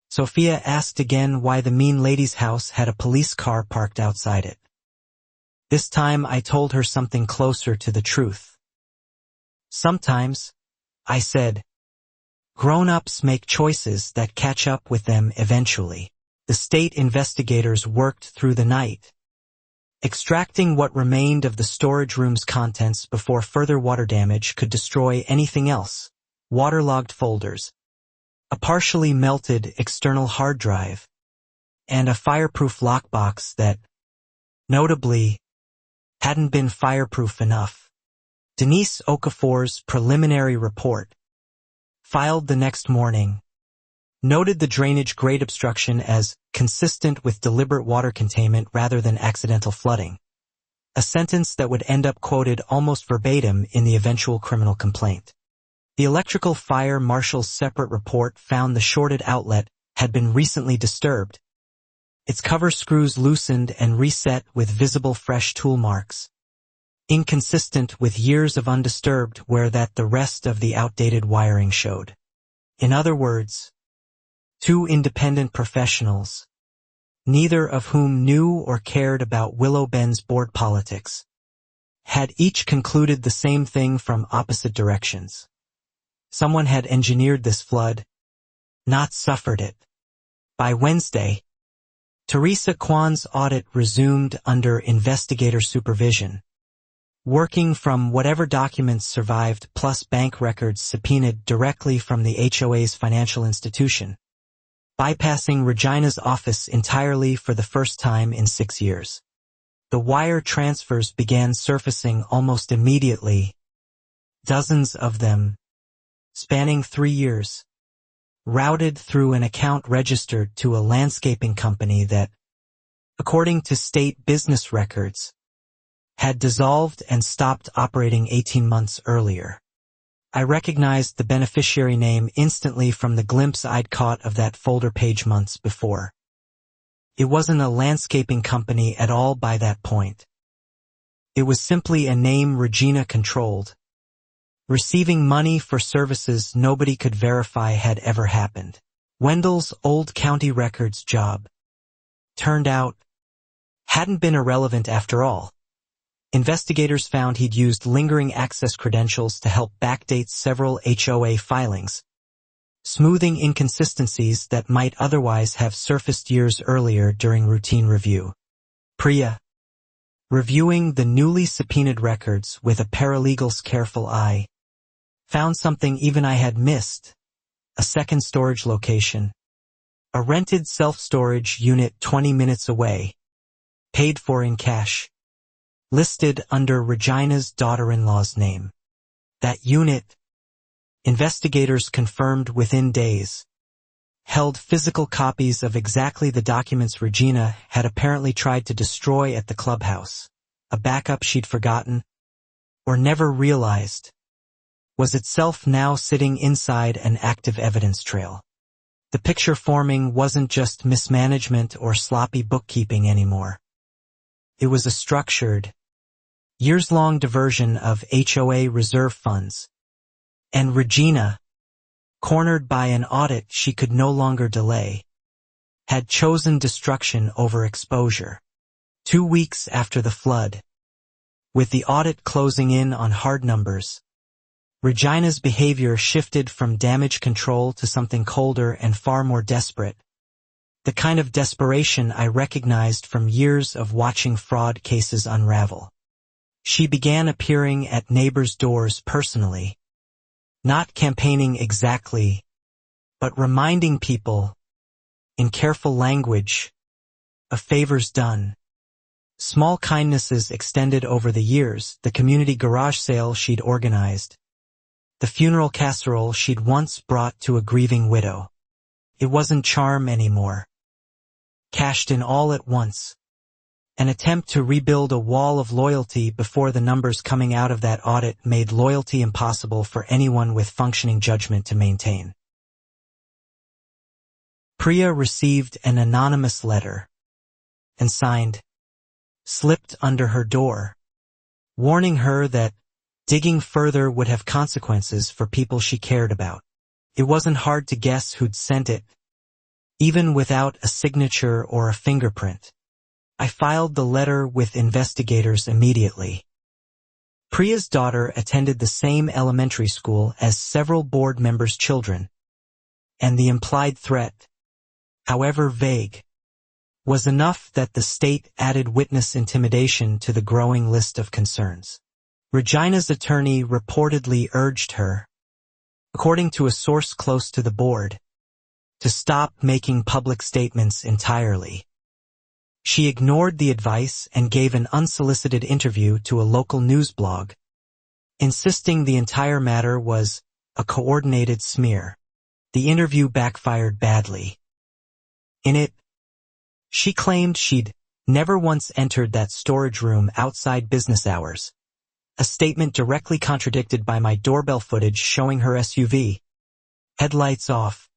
Sophia asked again why the mean lady's house had a police car parked outside it. This time I told her something closer to the truth. Sometimes, I said, grown-ups make choices that catch up with them eventually. The state investigators worked through the night, extracting what remained of the storage room's contents before further water damage could destroy anything else. Waterlogged folders, a partially melted external hard drive, and a fireproof lockbox that, notably, hadn't been fireproof enough. Denise Okafor's preliminary report, filed the next morning, noted the drainage grate obstruction as consistent with deliberate water containment rather than accidental flooding, a sentence that would end up quoted almost verbatim in the eventual criminal complaint. The electrical fire marshal's separate report found the shorted outlet had been recently disturbed, its cover screws loosened and reset with visible fresh tool marks, inconsistent with years of undisturbed where that the rest of the outdated wiring showed. In other words, 2 independent professionals, neither of whom knew or cared about Willow Bend's board politics, had each concluded the same thing from opposite directions. Someone had engineered this flood, not suffered it. By Wednesday, Teresa Kwan's audit resumed under investigator supervision, working from whatever documents survived plus bank records subpoenaed directly from the HOA's financial institution, bypassing Regina's office entirely for the first time in 6 years. The wire transfers began surfacing almost immediately, dozens of them, spanning 3 years, routed through an account registered to a landscaping company that, according to state business records, had dissolved and stopped operating 18 months earlier. I recognized the beneficiary name instantly from the glimpse I'd caught of that folder page months before. It wasn't a landscaping company at all by that point. It was simply a name Regina controlled, receiving money for services nobody could verify had ever happened. Wendell's old county records job, turned out, hadn't been irrelevant after all. Investigators found he'd used lingering access credentials to help backdate several HOA filings, smoothing inconsistencies that might otherwise have surfaced years earlier during routine review. Priya, reviewing the newly subpoenaed records with a paralegal's careful eye, found something even I had missed: a second storage location, a rented self-storage unit 20 minutes away, paid for in cash, listed under Regina's daughter-in-law's name. That unit, investigators confirmed within days, held physical copies of exactly the documents Regina had apparently tried to destroy at the clubhouse, a backup she'd forgotten, or never realized, was itself now sitting inside an active evidence trail. The picture forming wasn't just mismanagement or sloppy bookkeeping anymore. It was a structured, years-long diversion of HOA reserve funds, and Regina, cornered by an audit she could no longer delay, had chosen destruction over exposure. 2 weeks after the flood, with the audit closing in on hard numbers, Regina's behavior shifted from damage control to something colder and far more desperate, the kind of desperation I recognized from years of watching fraud cases unravel. She began appearing at neighbors' doors personally, not campaigning exactly, but reminding people, in careful language, of favors done. Small kindnesses extended over the years: the community garage sale she'd organized, the funeral casserole she'd once brought to a grieving widow. It wasn't charm anymore. Cashed in all at once. An attempt to rebuild a wall of loyalty before the numbers coming out of that audit made loyalty impossible for anyone with functioning judgment to maintain. Priya received an anonymous letter, and signed, slipped under her door, warning her that digging further would have consequences for people she cared about. It wasn't hard to guess who'd sent it, even without a signature or a fingerprint. I filed the letter with investigators immediately. Priya's daughter attended the same elementary school as several board members' children, and the implied threat, however vague, was enough that the state added witness intimidation to the growing list of concerns. Regina's attorney reportedly urged her, according to a source close to the board, to stop making public statements entirely. She ignored the advice and gave an unsolicited interview to a local news blog, insisting the entire matter was a coordinated smear. The interview backfired badly. In it, she claimed she'd never once entered that storage room outside business hours, a statement directly contradicted by my doorbell footage showing her SUV, headlights off,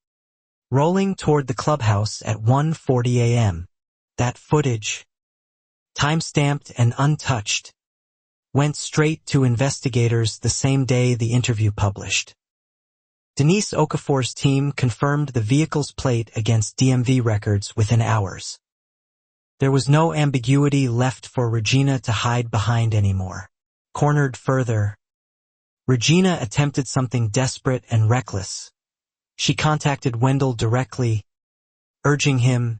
rolling toward the clubhouse at 1:40 a.m. That footage, time-stamped and untouched, went straight to investigators the same day the interview published. Denise Okafor's team confirmed the vehicle's plate against DMV records within hours. There was no ambiguity left for Regina to hide behind anymore. Cornered further, Regina attempted something desperate and reckless. She contacted Wendell directly, urging him,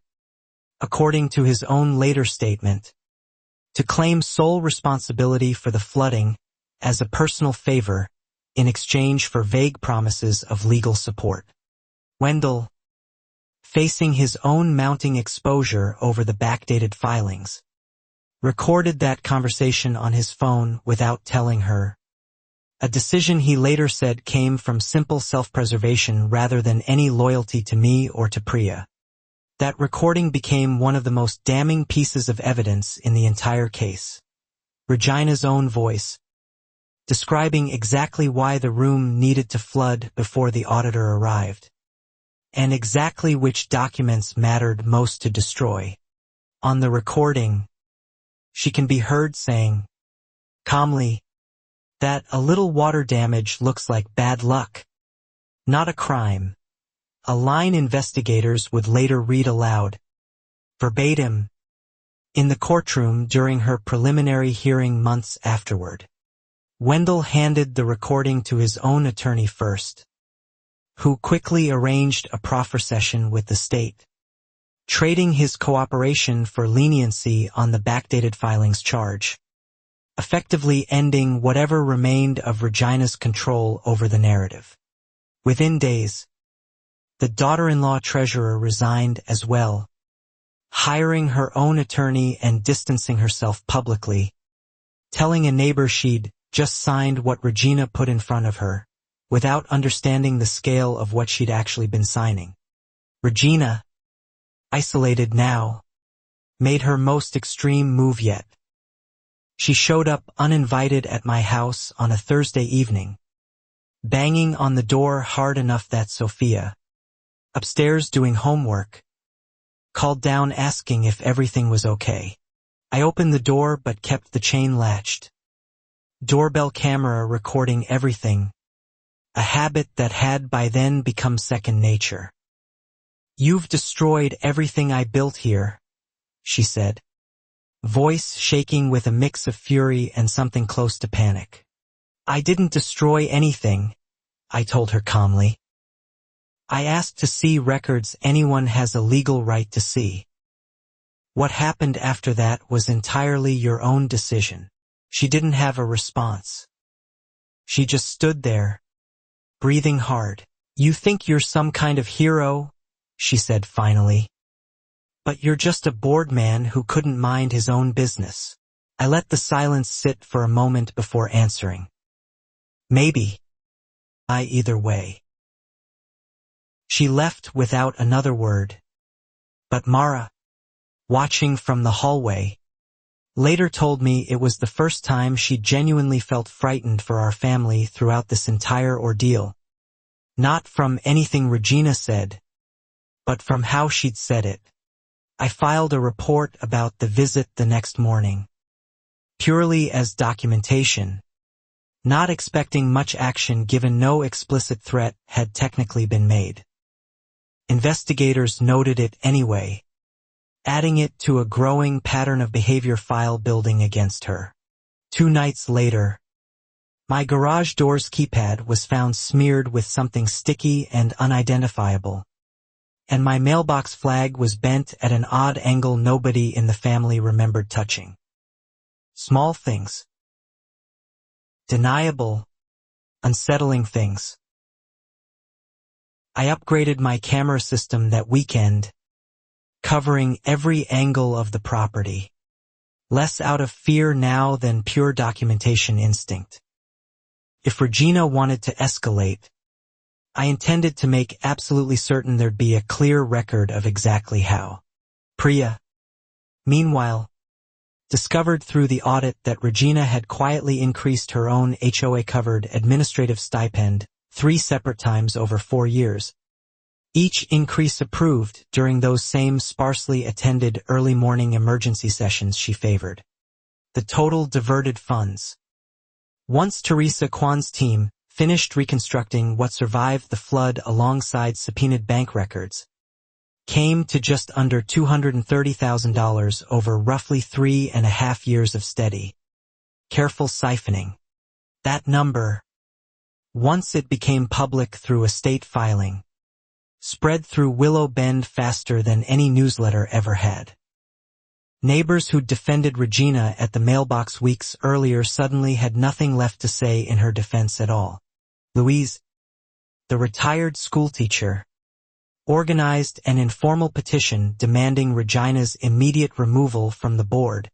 according to his own later statement, to claim sole responsibility for the flooding as a personal favor in exchange for vague promises of legal support. Wendell, facing his own mounting exposure over the backdated filings, recorded that conversation on his phone without telling her, a decision he later said came from simple self-preservation rather than any loyalty to me or to Priya. That recording became one of the most damning pieces of evidence in the entire case. Regina's own voice, describing exactly why the room needed to flood before the auditor arrived, and exactly which documents mattered most to destroy. On the recording, she can be heard saying, calmly, that a little water damage looks like bad luck, not a crime. A line investigators would later read aloud, verbatim, in the courtroom during her preliminary hearing months afterward. Wendell handed the recording to his own attorney first, who quickly arranged a proffer session with the state, trading his cooperation for leniency on the backdated filings charge, effectively ending whatever remained of Regina's control over the narrative. Within days, the daughter-in-law treasurer resigned as well, hiring her own attorney and distancing herself publicly, telling a neighbor she'd just signed what Regina put in front of her, without understanding the scale of what she'd actually been signing. Regina, isolated now, made her most extreme move yet. She showed up uninvited at my house on a Thursday evening, banging on the door hard enough that Sophia, upstairs doing homework, called down asking if everything was okay. I opened the door but kept the chain latched. Doorbell camera recording everything, a habit that had by then become second nature. "You've destroyed everything I built here," she said, voice shaking with a mix of fury and something close to panic. "I didn't destroy anything," I told her calmly. "I asked to see records anyone has a legal right to see. What happened after that was entirely your own decision." She didn't have a response. She just stood there, breathing hard. "You think you're some kind of hero," she said finally. "But you're just a bored man who couldn't mind his own business." I let the silence sit for a moment before answering. "Maybe. Either way." She left without another word. But Mara, watching from the hallway, later told me it was the first time she genuinely felt frightened for our family throughout this entire ordeal. Not from anything Regina said, but from how she'd said it. I filed a report about the visit the next morning, purely as documentation, not expecting much action given no explicit threat had technically been made. Investigators noted it anyway, adding it to a growing pattern of behavior file building against her. 2 nights later, my garage door's keypad was found smeared with something sticky and unidentifiable, and my mailbox flag was bent at an odd angle nobody in the family remembered touching. Small things. Deniable, unsettling things. I upgraded my camera system that weekend, covering every angle of the property, less out of fear now than pure documentation instinct. If Regina wanted to escalate, I intended to make absolutely certain there'd be a clear record of exactly how. Priya, meanwhile, discovered through the audit that Regina had quietly increased her own HOA-covered administrative stipend 3 separate times over 4 years. Each increase approved during those same sparsely attended early morning emergency sessions she favored. The total diverted funds. Once Teresa Kwan's team finished reconstructing what survived the flood alongside subpoenaed bank records, came to just under $230,000 over roughly 3.5 years of steady, careful siphoning. That number, once it became public through a state filing, spread through Willow Bend faster than any newsletter ever had. Neighbors who'd defended Regina at the mailbox weeks earlier suddenly had nothing left to say in her defense at all. Louise, the retired schoolteacher, organized an informal petition demanding Regina's immediate removal from the board,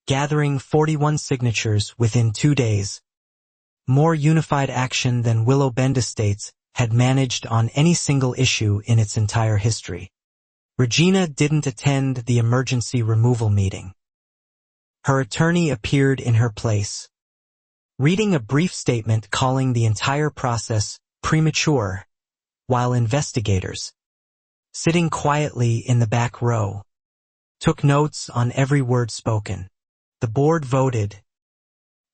gathering 41 signatures within 2 days. More unified action than Willow Bend Estates had managed on any single issue in its entire history. Regina didn't attend the emergency removal meeting. Her attorney appeared in her place, reading a brief statement calling the entire process premature, while investigators, sitting quietly in the back row, took notes on every word spoken. The board voted,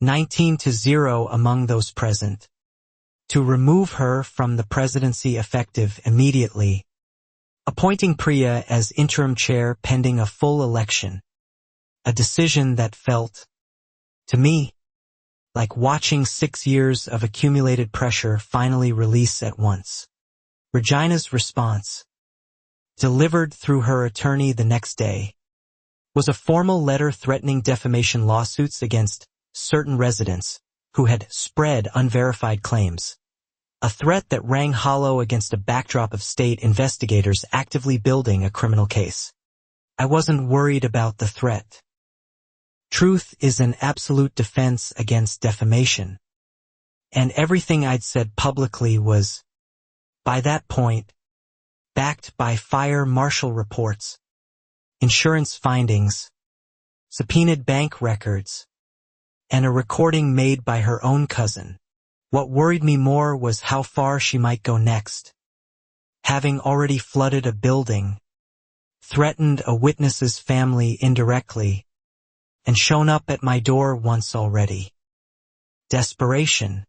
19-0 among those present, to remove her from the presidency effective immediately, appointing Priya as interim chair pending a full election, a decision that felt, to me, like watching 6 years of accumulated pressure finally release at once. Regina's response, delivered through her attorney the next day, was a formal letter threatening defamation lawsuits against certain residents who had spread unverified claims, a threat that rang hollow against a backdrop of state investigators actively building a criminal case. I wasn't worried about the threat. Truth is an absolute defense against defamation, and everything I'd said publicly was, by that point, backed by fire marshal reports, insurance findings, subpoenaed bank records, and a recording made by her own cousin. What worried me more was how far she might go next. Having already flooded a building, threatened a witness's family indirectly, and shown up at my door once already. Desperation,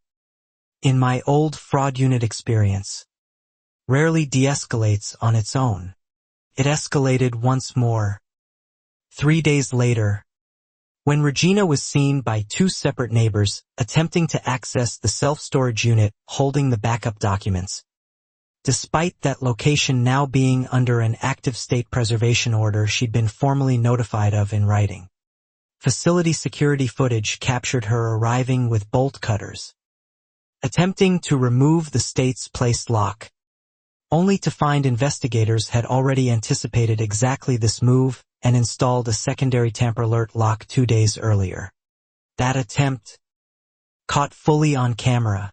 in my old fraud unit experience, rarely de-escalates on its own. It escalated once more. 3 days later, when Regina was seen by 2 separate neighbors attempting to access the self-storage unit holding the backup documents, despite that location now being under an active state preservation order she'd been formally notified of in writing. Facility security footage captured her arriving with bolt cutters, attempting to remove the state's placed lock, only to find investigators had already anticipated exactly this move and installed a secondary tamper alert lock 2 days earlier. That attempt, caught fully on camera,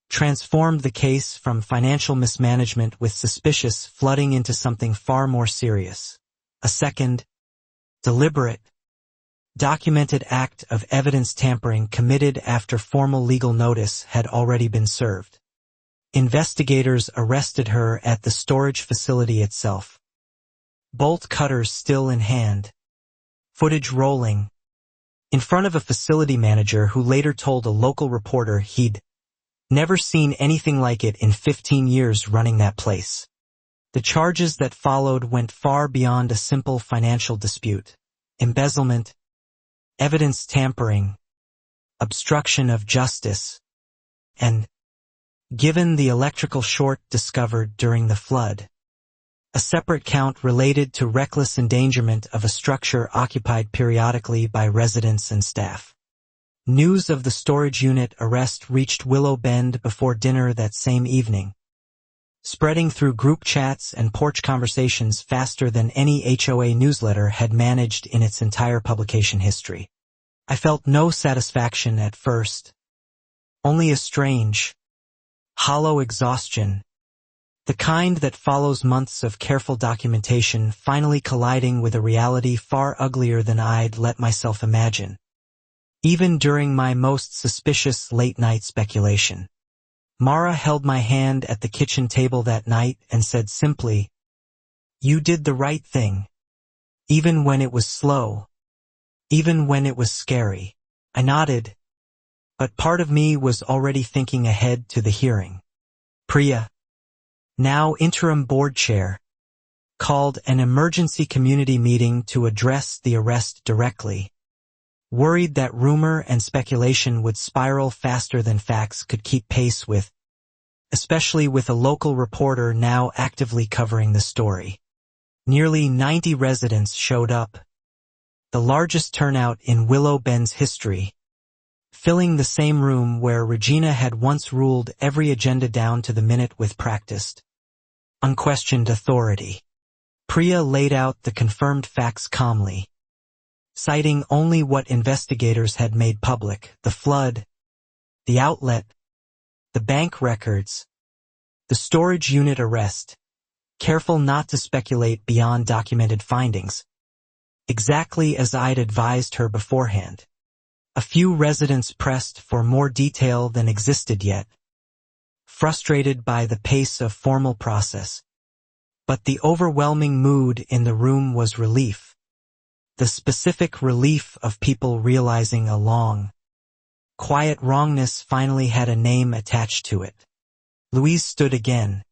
transformed the case from financial mismanagement with suspicious flooding into something far more serious. A second, deliberate, documented act of evidence tampering committed after formal legal notice had already been served. Investigators arrested her at the storage facility itself. Bolt cutters still in hand, footage rolling, in front of a facility manager who later told a local reporter he'd never seen anything like it in 15 years running that place. The charges that followed went far beyond a simple financial dispute. Embezzlement, evidence tampering, obstruction of justice, and, given the electrical short discovered during the flood, a separate count related to reckless endangerment of a structure occupied periodically by residents and staff. News of the storage unit arrest reached Willow Bend before dinner that same evening, spreading through group chats and porch conversations faster than any HOA newsletter had managed in its entire publication history. I felt no satisfaction at first, only a strange, hollow exhaustion, the kind that follows months of careful documentation finally colliding with a reality far uglier than I'd let myself imagine, even during my most suspicious late-night speculation. Mara held my hand at the kitchen table that night and said simply, "You did the right thing, even when it was slow, even when it was scary." I nodded, but part of me was already thinking ahead to the hearing. Priya, now interim board chair, called an emergency community meeting to address the arrest directly, worried that rumor and speculation would spiral faster than facts could keep pace with, especially with a local reporter now actively covering the story. Nearly 90 residents showed up, the largest turnout in Willow Bend's history, filling the same room where Regina had once ruled every agenda down to the minute with practiced, unquestioned authority. Priya laid out the confirmed facts calmly, citing only what investigators had made public: the flood, the outlet, the bank records, the storage unit arrest, careful not to speculate beyond documented findings, exactly as I'd advised her beforehand. A few residents pressed for more detail than existed yet, frustrated by the pace of formal process. But the overwhelming mood in the room was relief. The specific relief of people realizing a long, quiet wrongness finally had a name attached to it. Louise stood again,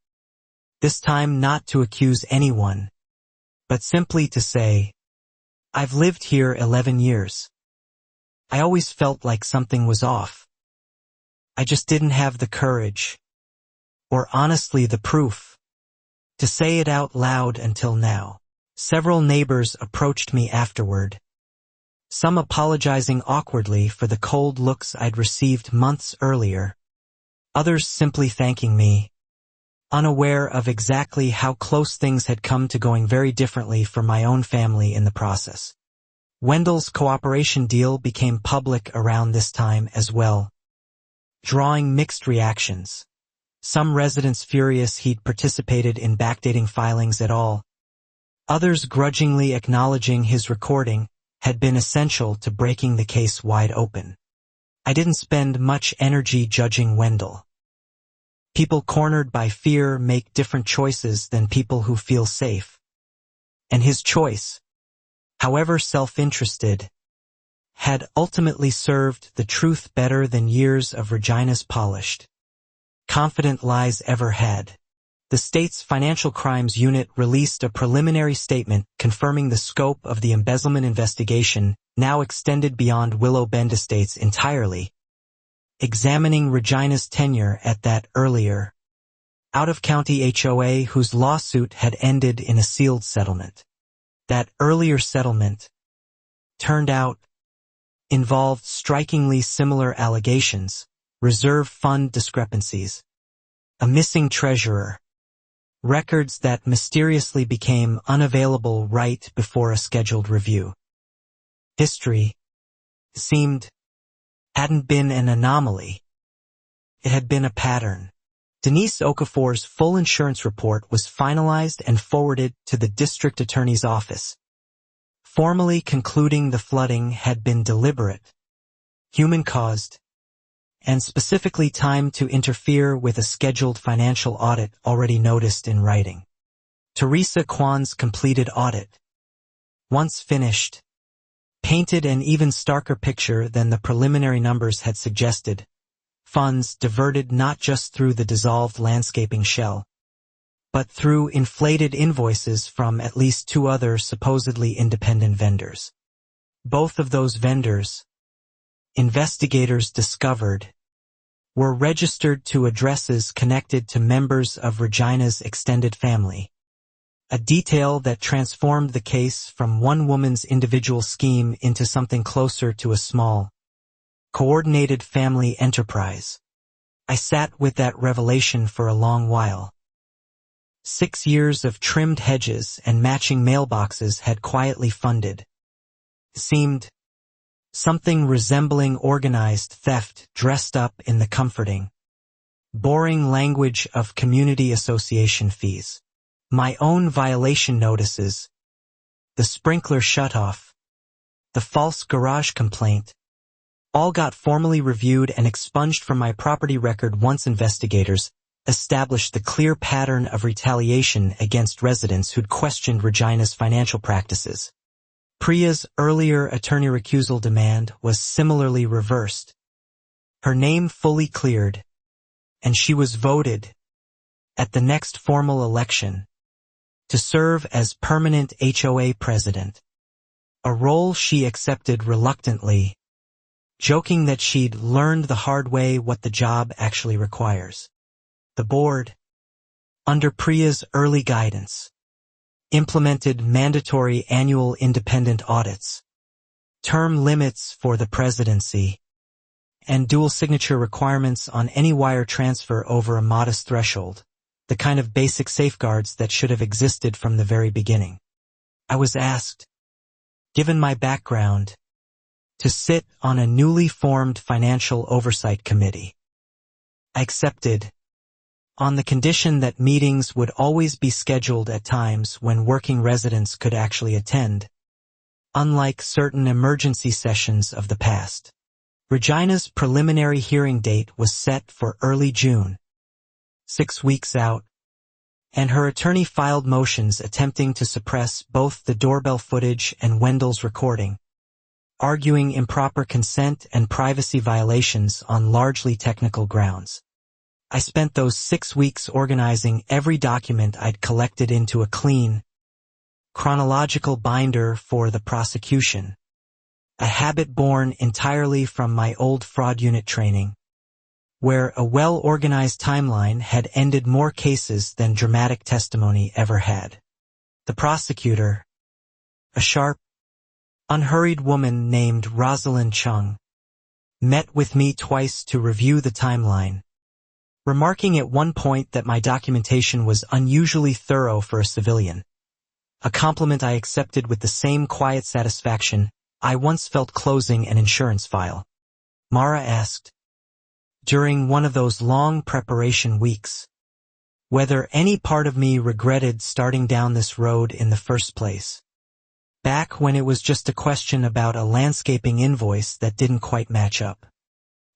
this time not to accuse anyone, but simply to say, "I've lived here 11 years. I always felt like something was off. I just didn't have the courage, or honestly the proof, to say it out loud until now." Several neighbors approached me afterward, some apologizing awkwardly for the cold looks I'd received months earlier, others simply thanking me, unaware of exactly how close things had come to going very differently for my own family in the process. Wendell's cooperation deal became public around this time as well, drawing mixed reactions. Some residents furious he'd participated in backdating filings at all, others grudgingly acknowledging his recording had been essential to breaking the case wide open. I didn't spend much energy judging Wendell. People cornered by fear make different choices than people who feel safe. And his choice, however self-interested, had ultimately served the truth better than years of Regina's polished, confident lies ever had. The state's Financial Crimes Unit released a preliminary statement confirming the scope of the embezzlement investigation, now extended beyond Willow Bend Estates entirely, examining Regina's tenure at that earlier, out-of-county HOA whose lawsuit had ended in a sealed settlement. That earlier settlement, turned out, involved strikingly similar allegations: reserve fund discrepancies, a missing treasurer, records that mysteriously became unavailable right before a scheduled review. History, seemed, hadn't been an anomaly. It had been a pattern. Denise Okafor's full insurance report was finalized and forwarded to the district attorney's office, formally concluding the flooding had been deliberate, human-caused, and specifically timed to interfere with a scheduled financial audit already noticed in writing. Teresa Kwan's completed audit, once finished, painted an even starker picture than the preliminary numbers had suggested. Funds diverted not just through the dissolved landscaping shell, but through inflated invoices from at least 2 other supposedly independent vendors. Both of those vendors, investigators discovered, were registered to addresses connected to members of Regina's extended family, a detail that transformed the case from one woman's individual scheme into something closer to a small, coordinated family enterprise. I sat with that revelation for a long while. 6 years of trimmed hedges and matching mailboxes had quietly funded, seemed, something resembling organized theft dressed up in the comforting, boring language of community association fees. My own violation notices, the sprinkler shutoff, the false garage complaint, all got formally reviewed and expunged from my property record once investigators established the clear pattern of retaliation against residents who'd questioned Regina's financial practices. Priya's earlier attorney recusal demand was similarly reversed. Her name fully cleared, and she was voted, at the next formal election, to serve as permanent HOA president, a role she accepted reluctantly, joking that she'd learned the hard way what the job actually requires. The board, under Priya's early guidance, implemented mandatory annual independent audits, term limits for the presidency, and dual signature requirements on any wire transfer over a modest threshold, the kind of basic safeguards that should have existed from the very beginning. I was asked, given my background, to sit on a newly formed financial oversight committee. I accepted, on the condition that meetings would always be scheduled at times when working residents could actually attend, unlike certain emergency sessions of the past. Regina's preliminary hearing date was set for early June, 6 weeks out, and her attorney filed motions attempting to suppress both the doorbell footage and Wendell's recording, arguing improper consent and privacy violations on largely technical grounds. I spent those 6 weeks organizing every document I'd collected into a clean, chronological binder for the prosecution, a habit born entirely from my old fraud unit training, where a well-organized timeline had ended more cases than dramatic testimony ever had. The prosecutor, a sharp, unhurried woman named Rosalind Chung, met with me twice to review the timeline, remarking at one point that my documentation was unusually thorough for a civilian, a compliment I accepted with the same quiet satisfaction I once felt closing an insurance file. Mara asked, during one of those long preparation weeks, whether any part of me regretted starting down this road in the first place, back when it was just a question about a landscaping invoice that didn't quite match up.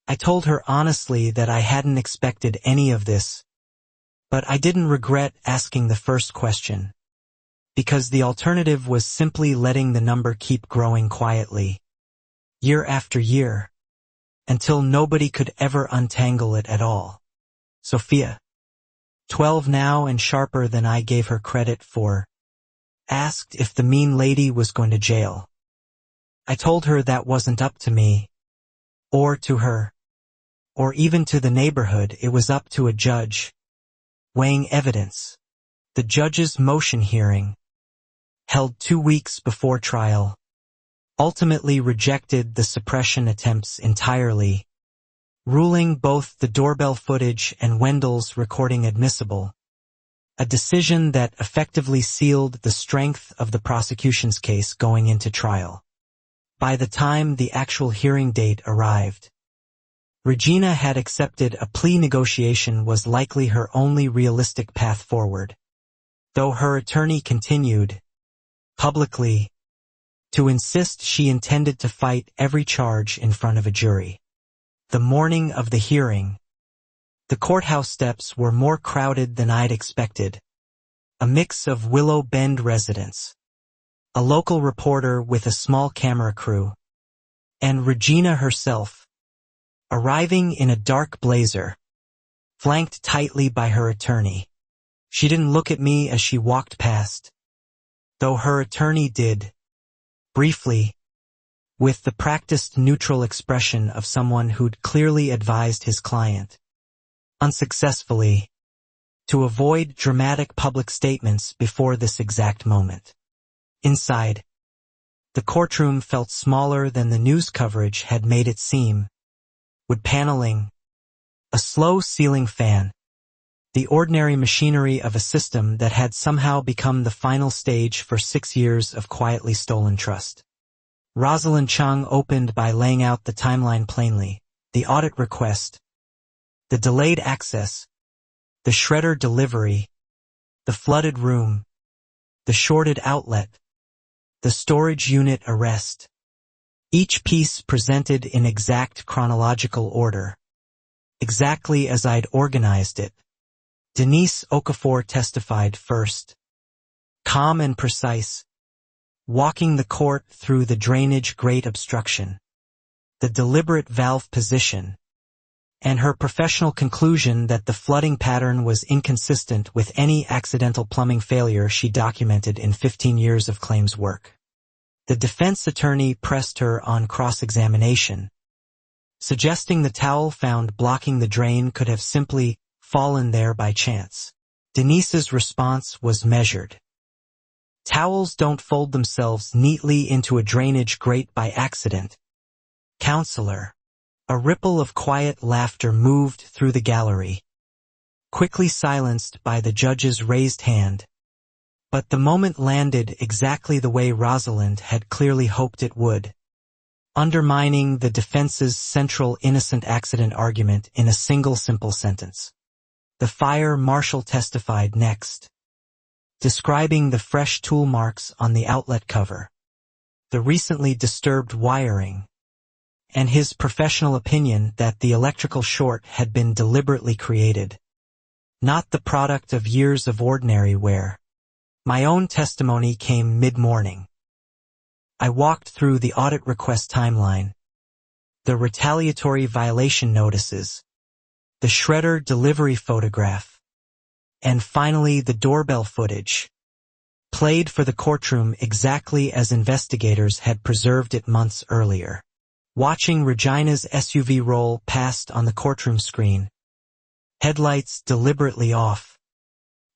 I told her honestly that I hadn't expected any of this, but I didn't regret asking the first question, because the alternative was simply letting the number keep growing quietly, year after year, until nobody could ever untangle it at all. Sophia, 12 now and sharper than I gave her credit for, asked if the mean lady was going to jail. I told her that wasn't up to me, or to her, or even to the neighborhood. It was up to a judge, weighing evidence. The judge's motion hearing, held 2 weeks before trial, ultimately rejected the suppression attempts entirely, ruling both the doorbell footage and Wendell's recording admissible, a decision that effectively sealed the strength of the prosecution's case going into trial. By the time the actual hearing date arrived, Regina had accepted a plea negotiation was likely her only realistic path forward, though her attorney continued, publicly, to insist she intended to fight every charge in front of a jury. The morning of the hearing, the courthouse steps were more crowded than I'd expected, a mix of Willow Bend residents, a local reporter with a small camera crew, and Regina herself, arriving in a dark blazer, flanked tightly by her attorney. She didn't look at me as she walked past, though her attorney did, briefly, with the practiced neutral expression of someone who'd clearly advised his client, unsuccessfully, to avoid dramatic public statements before this exact moment. Inside, the courtroom felt smaller than the news coverage had made it seem, wood paneling, a slow ceiling fan, the ordinary machinery of a system that had somehow become the final stage for 6 years of quietly stolen trust. Rosalind Chung opened by laying out the timeline plainly, the audit request, the delayed access, the shredder delivery, the flooded room, the shorted outlet, the storage unit arrest. Each piece presented in exact chronological order, exactly as I'd organized it. Denise Okafor testified first, calm and precise, walking the court through the drainage grate obstruction, the deliberate valve position, and her professional conclusion that the flooding pattern was inconsistent with any accidental plumbing failure she documented in 15 years of claims work. The defense attorney pressed her on cross-examination, suggesting the towel found blocking the drain could have simply fallen there by chance. Denise's response was measured, Towels don't fold themselves neatly into a drainage grate by accident. Counselor. A ripple of quiet laughter moved through the gallery, quickly silenced by the judge's raised hand. But the moment landed exactly the way Rosalind had clearly hoped it would, undermining the defense's central innocent accident argument in a single simple sentence. The fire marshal testified next, describing the fresh tool marks on the outlet cover, the recently disturbed wiring, and his professional opinion that the electrical short had been deliberately created, not the product of years of ordinary wear. My own testimony came mid-morning. I walked through the audit request timeline, the retaliatory violation notices, the shredder delivery photograph, and finally the doorbell footage, played for the courtroom exactly as investigators had preserved it months earlier. Watching Regina's SUV roll past on the courtroom screen, headlights deliberately off.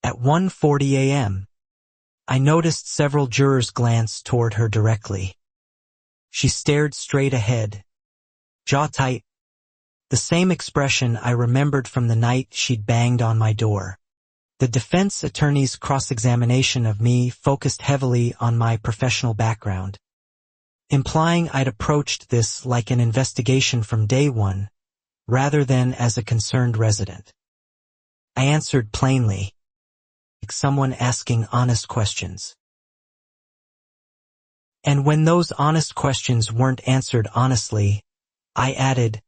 At 1:40 a.m., I noticed several jurors glance toward her directly. She stared straight ahead, jaw tight, the same expression I remembered from the night she'd banged on my door. The defense attorney's cross-examination of me focused heavily on my professional background, implying I'd approached this like an investigation from day one, rather than as a concerned resident. I answered plainly, like someone asking honest questions. And when those honest questions weren't answered honestly, I added,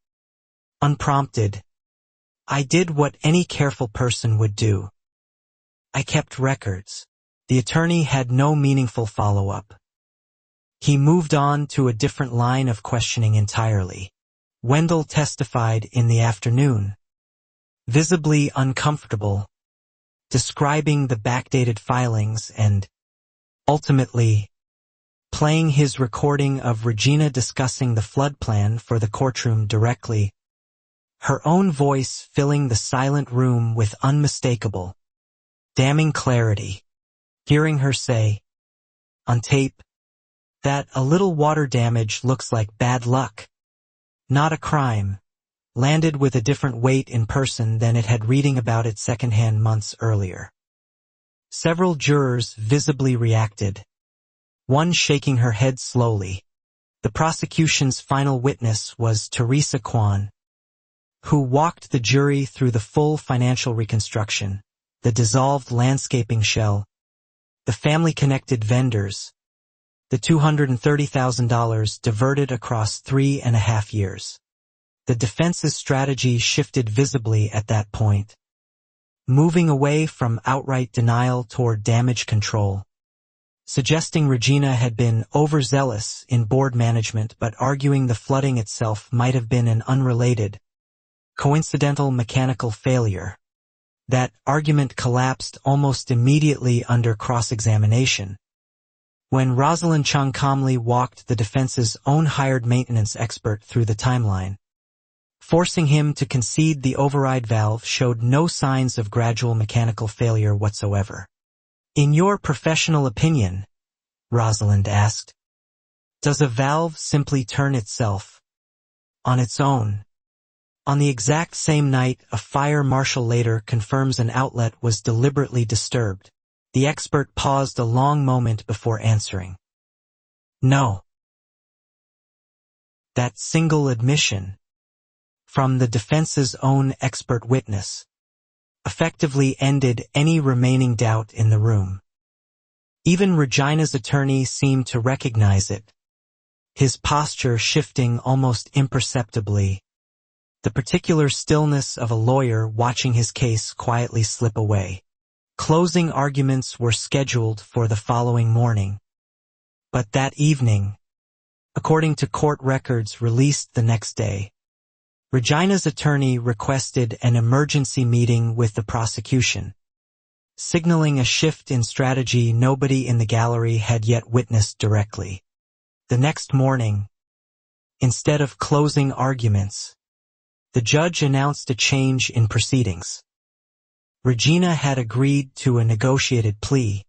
unprompted, I did what any careful person would do. I kept records. The attorney had no meaningful follow-up. He moved on to a different line of questioning entirely. Wendell testified in the afternoon, visibly uncomfortable, describing the backdated filings and, ultimately, playing his recording of Regina discussing the flood plan for the courtroom directly, her own voice filling the silent room with unmistakable, damning clarity. Hearing her say, on tape, that a little water damage looks like bad luck, not a crime, landed with a different weight in person than it had reading about it secondhand months earlier. Several jurors visibly reacted, one shaking her head slowly. The prosecution's final witness was Teresa Kwan, who walked the jury through the full financial reconstruction, the dissolved landscaping shell, the family-connected vendors, the $230,000 diverted across 3.5 years. The defense's strategy shifted visibly at that point, moving away from outright denial toward damage control, suggesting Regina had been overzealous in board management but arguing the flooding itself might have been an unrelated, coincidental mechanical failure. That argument collapsed almost immediately under cross-examination, when Rosalind Chung calmly walked the defense's own hired maintenance expert through the timeline, forcing him to concede the override valve showed no signs of gradual mechanical failure whatsoever. In your professional opinion, Rosalind asked, does a valve simply turn itself on its own? On the exact same night, a fire marshal later confirms an outlet was deliberately disturbed. The expert paused a long moment before answering. No. That single admission, from the defense's own expert witness, effectively ended any remaining doubt in the room. Even Regina's attorney seemed to recognize it, his posture shifting almost imperceptibly, the particular stillness of a lawyer watching his case quietly slip away. Closing arguments were scheduled for the following morning. But that evening, according to court records released the next day, Regina's attorney requested an emergency meeting with the prosecution, signaling a shift in strategy nobody in the gallery had yet witnessed directly. The next morning, instead of closing arguments, the judge announced a change in proceedings. Regina had agreed to a negotiated plea,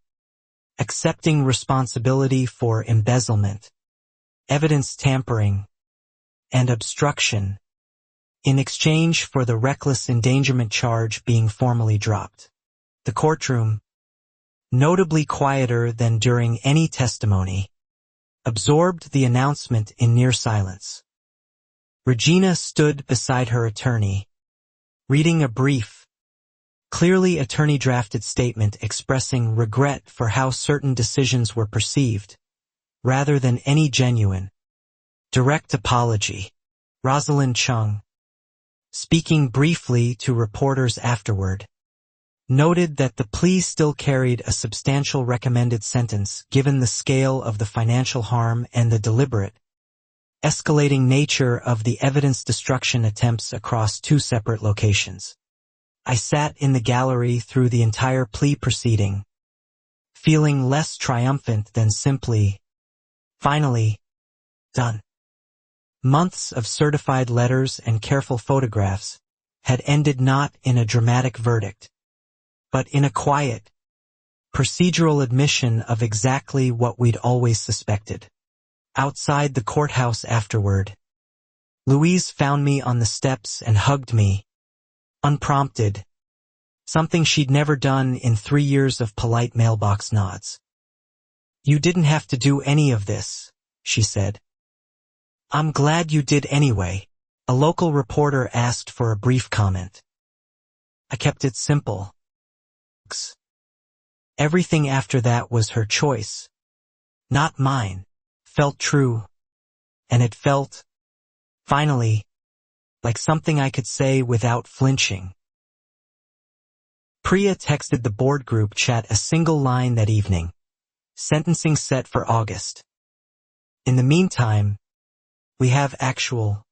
accepting responsibility for embezzlement, evidence tampering, and obstruction, in exchange for the reckless endangerment charge being formally dropped. The courtroom, notably quieter than during any testimony, absorbed the announcement in near silence. Regina stood beside her attorney, reading a brief, clearly attorney-drafted statement expressing regret for how certain decisions were perceived, rather than any genuine, direct apology. Rosalind Chung, speaking briefly to reporters afterward, noted that the plea still carried a substantial recommended sentence given the scale of the financial harm and the deliberate, escalating nature of the evidence destruction attempts across two separate locations. I sat in the gallery through the entire plea proceeding, feeling less triumphant than simply, finally, done. Months of certified letters and careful photographs had ended not in a dramatic verdict, but in a quiet, procedural admission of exactly what we'd always suspected. Outside the courthouse afterward, Louise found me on the steps and hugged me, unprompted, something she'd never done in 3 years of polite mailbox nods. "You didn't have to do any of this," she said. "I'm glad you did anyway." A local reporter asked for a brief comment. I kept it simple. Everything after that was her choice, not mine. Felt true, and it felt, finally, like something I could say without flinching. Priya texted the board group chat a single line that evening, sentencing set for August. In the meantime, we have actual,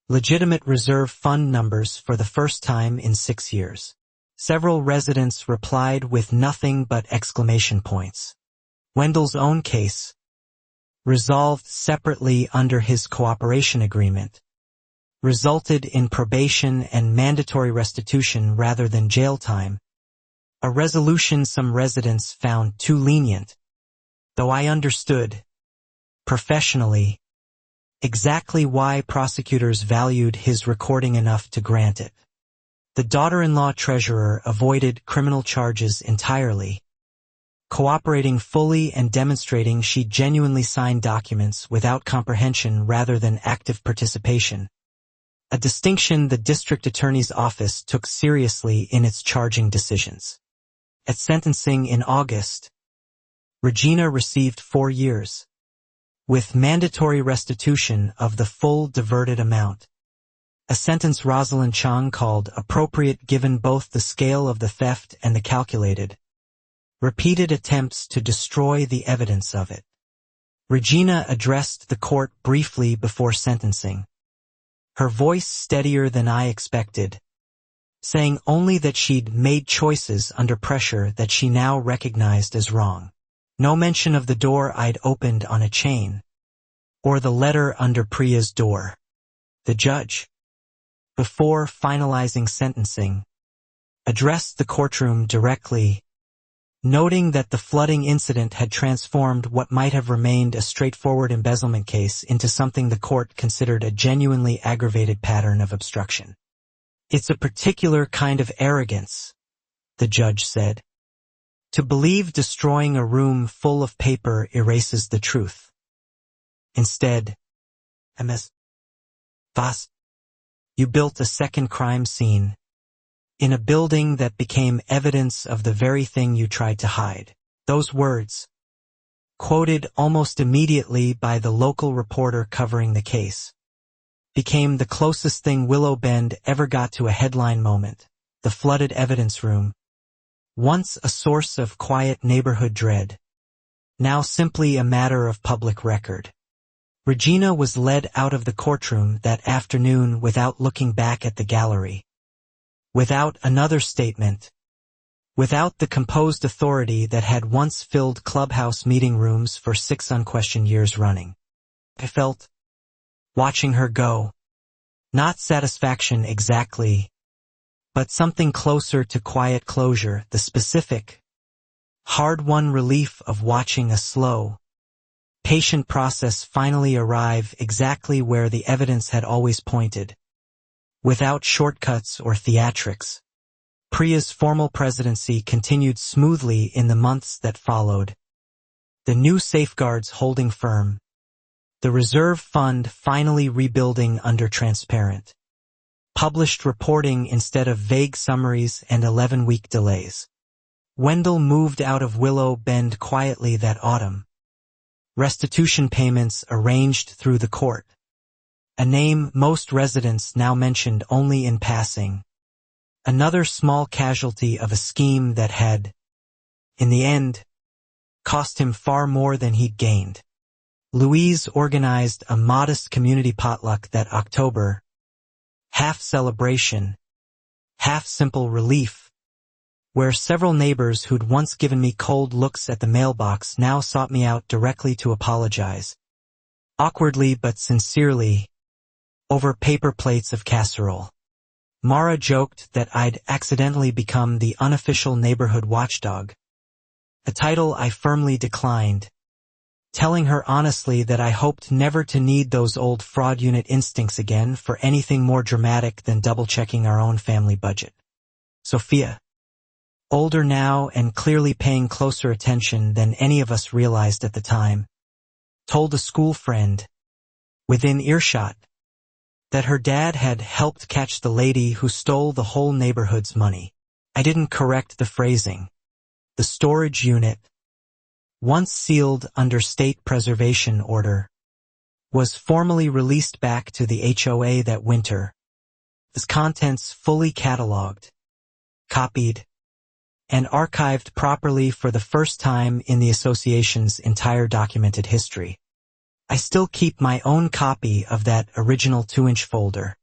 legitimate reserve fund numbers for the first time in 6 years. Several residents replied with nothing but exclamation points. Wendell's own case, resolved separately under his cooperation agreement, resulted in probation and mandatory restitution rather than jail time, a resolution some residents found too lenient, though I understood, professionally, exactly why prosecutors valued his recording enough to grant it. The daughter-in-law treasurer avoided criminal charges entirely, cooperating fully and demonstrating she genuinely signed documents without comprehension rather than active participation, a distinction the district attorney's office took seriously in its charging decisions. At sentencing in August, Regina received 4 years, with mandatory restitution of the full diverted amount, a sentence Rosalind Chung called appropriate given both the scale of the theft and the calculated, repeated attempts to destroy the evidence of it. Regina addressed the court briefly before sentencing, her voice steadier than I expected, saying only that she'd made choices under pressure that she now recognized as wrong. No mention of the door I'd opened on a chain, or the letter under Priya's door. The judge, before finalizing sentencing, addressed the courtroom directly, noting that the flooding incident had transformed what might have remained a straightforward embezzlement case into something the court considered a genuinely aggravated pattern of obstruction. "It's a particular kind of arrogance," the judge said, "to believe destroying a room full of paper erases the truth. Instead, Ms. Voss, you built a second crime scene in a building that became evidence of the very thing you tried to hide." Those words, quoted almost immediately by the local reporter covering the case, became the closest thing Willow Bend ever got to a headline moment. The flooded evidence room, once a source of quiet neighborhood dread, now simply a matter of public record. Regina was led out of the courtroom that afternoon without looking back at the gallery, without another statement, without the composed authority that had once filled clubhouse meeting rooms for 6 unquestioned years running. I felt, watching her go, not satisfaction exactly, but something closer to quiet closure, the specific, hard-won relief of watching a slow, patient process finally arrive exactly where the evidence had always pointed, without shortcuts or theatrics. Priya's formal presidency continued smoothly in the months that followed, the new safeguards holding firm, the reserve fund finally rebuilding under transparent, published reporting instead of vague summaries and 11-week delays. Wendell moved out of Willow Bend quietly that autumn. Restitution payments arranged through the court. A name most residents now mentioned only in passing. Another small casualty of a scheme that had, in the end, cost him far more than he'd gained. Louise organized a modest community potluck that October, half celebration, half simple relief, where several neighbors who'd once given me cold looks at the mailbox now sought me out directly to apologize, awkwardly but sincerely, over paper plates of casserole. Mara joked that I'd accidentally become the unofficial neighborhood watchdog, a title I firmly declined, telling her honestly that I hoped never to need those old fraud unit instincts again for anything more dramatic than double-checking our own family budget. Sophia, older now and clearly paying closer attention than any of us realized at the time, told a school friend, within earshot, that her dad had helped catch the lady who stole the whole neighborhood's money. I didn't correct the phrasing. The storage unit, once sealed under state preservation order, was formally released back to the HOA that winter, its contents fully cataloged, copied, and archived properly for the first time in the association's entire documented history. I still keep my own copy of that original 2-inch folder,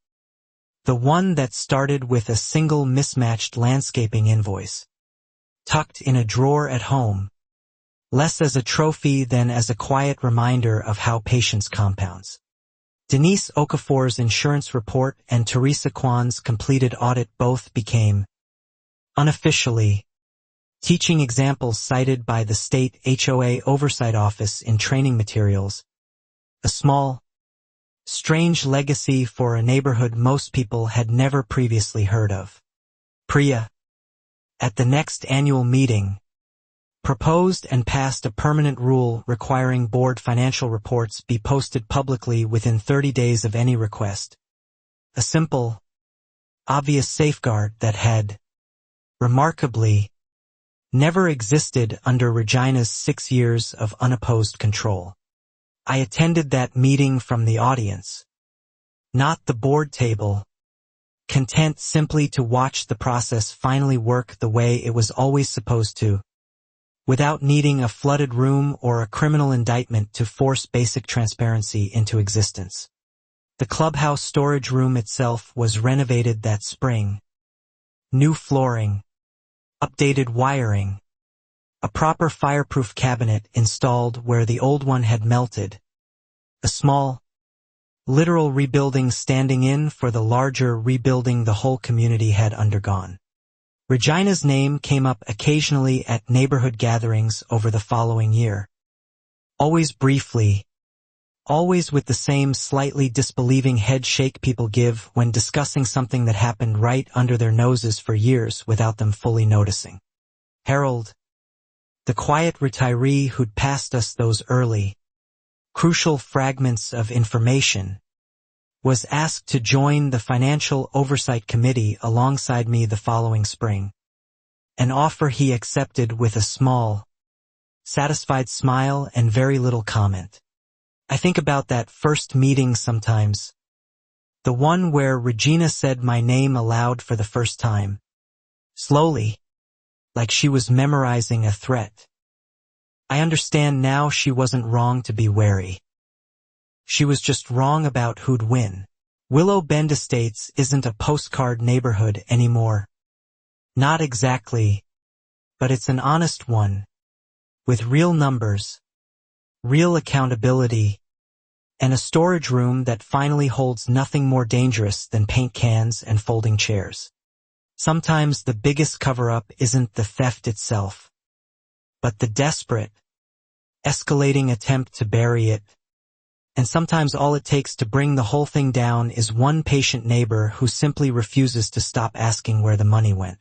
the one that started with a single mismatched landscaping invoice, tucked in a drawer at home, less as a trophy than as a quiet reminder of how patience compounds. Denise Okafor's insurance report and Teresa Kwan's completed audit both became, unofficially, teaching examples cited by the state HOA Oversight Office in training materials, a small, strange legacy for a neighborhood most people had never previously heard of. Priya, at the next annual meeting, proposed and passed a permanent rule requiring board financial reports be posted publicly within 30 days of any request. A simple, obvious safeguard that had, remarkably, never existed under Regina's 6 years of unopposed control. I attended that meeting from the audience, not the board table, content simply to watch the process finally work the way it was always supposed to, without needing a flooded room or a criminal indictment to force basic transparency into existence. The clubhouse storage room itself was renovated that spring. New flooring, updated wiring, a proper fireproof cabinet installed where the old one had melted, a small, literal rebuilding standing in for the larger rebuilding the whole community had undergone. Regina's name came up occasionally at neighborhood gatherings over the following year. Always briefly, always with the same slightly disbelieving head shake people give when discussing something that happened right under their noses for years without them fully noticing. Harold, the quiet retiree who'd passed us those early, crucial fragments of information, was asked to join the Financial Oversight Committee alongside me the following spring. An offer he accepted with a small, satisfied smile and very little comment. I think about that first meeting sometimes, the one where Regina said my name aloud for the first time, slowly, like she was memorizing a threat. I understand now she wasn't wrong to be wary. She was just wrong about who'd win. Willow Bend Estates isn't a postcard neighborhood anymore. Not exactly, but it's an honest one, with real numbers, real accountability, and a storage room that finally holds nothing more dangerous than paint cans and folding chairs. Sometimes the biggest cover-up isn't the theft itself. but the desperate, escalating attempt to bury it. And sometimes all it takes to bring the whole thing down is one patient neighbor who simply refuses to stop asking where the money went.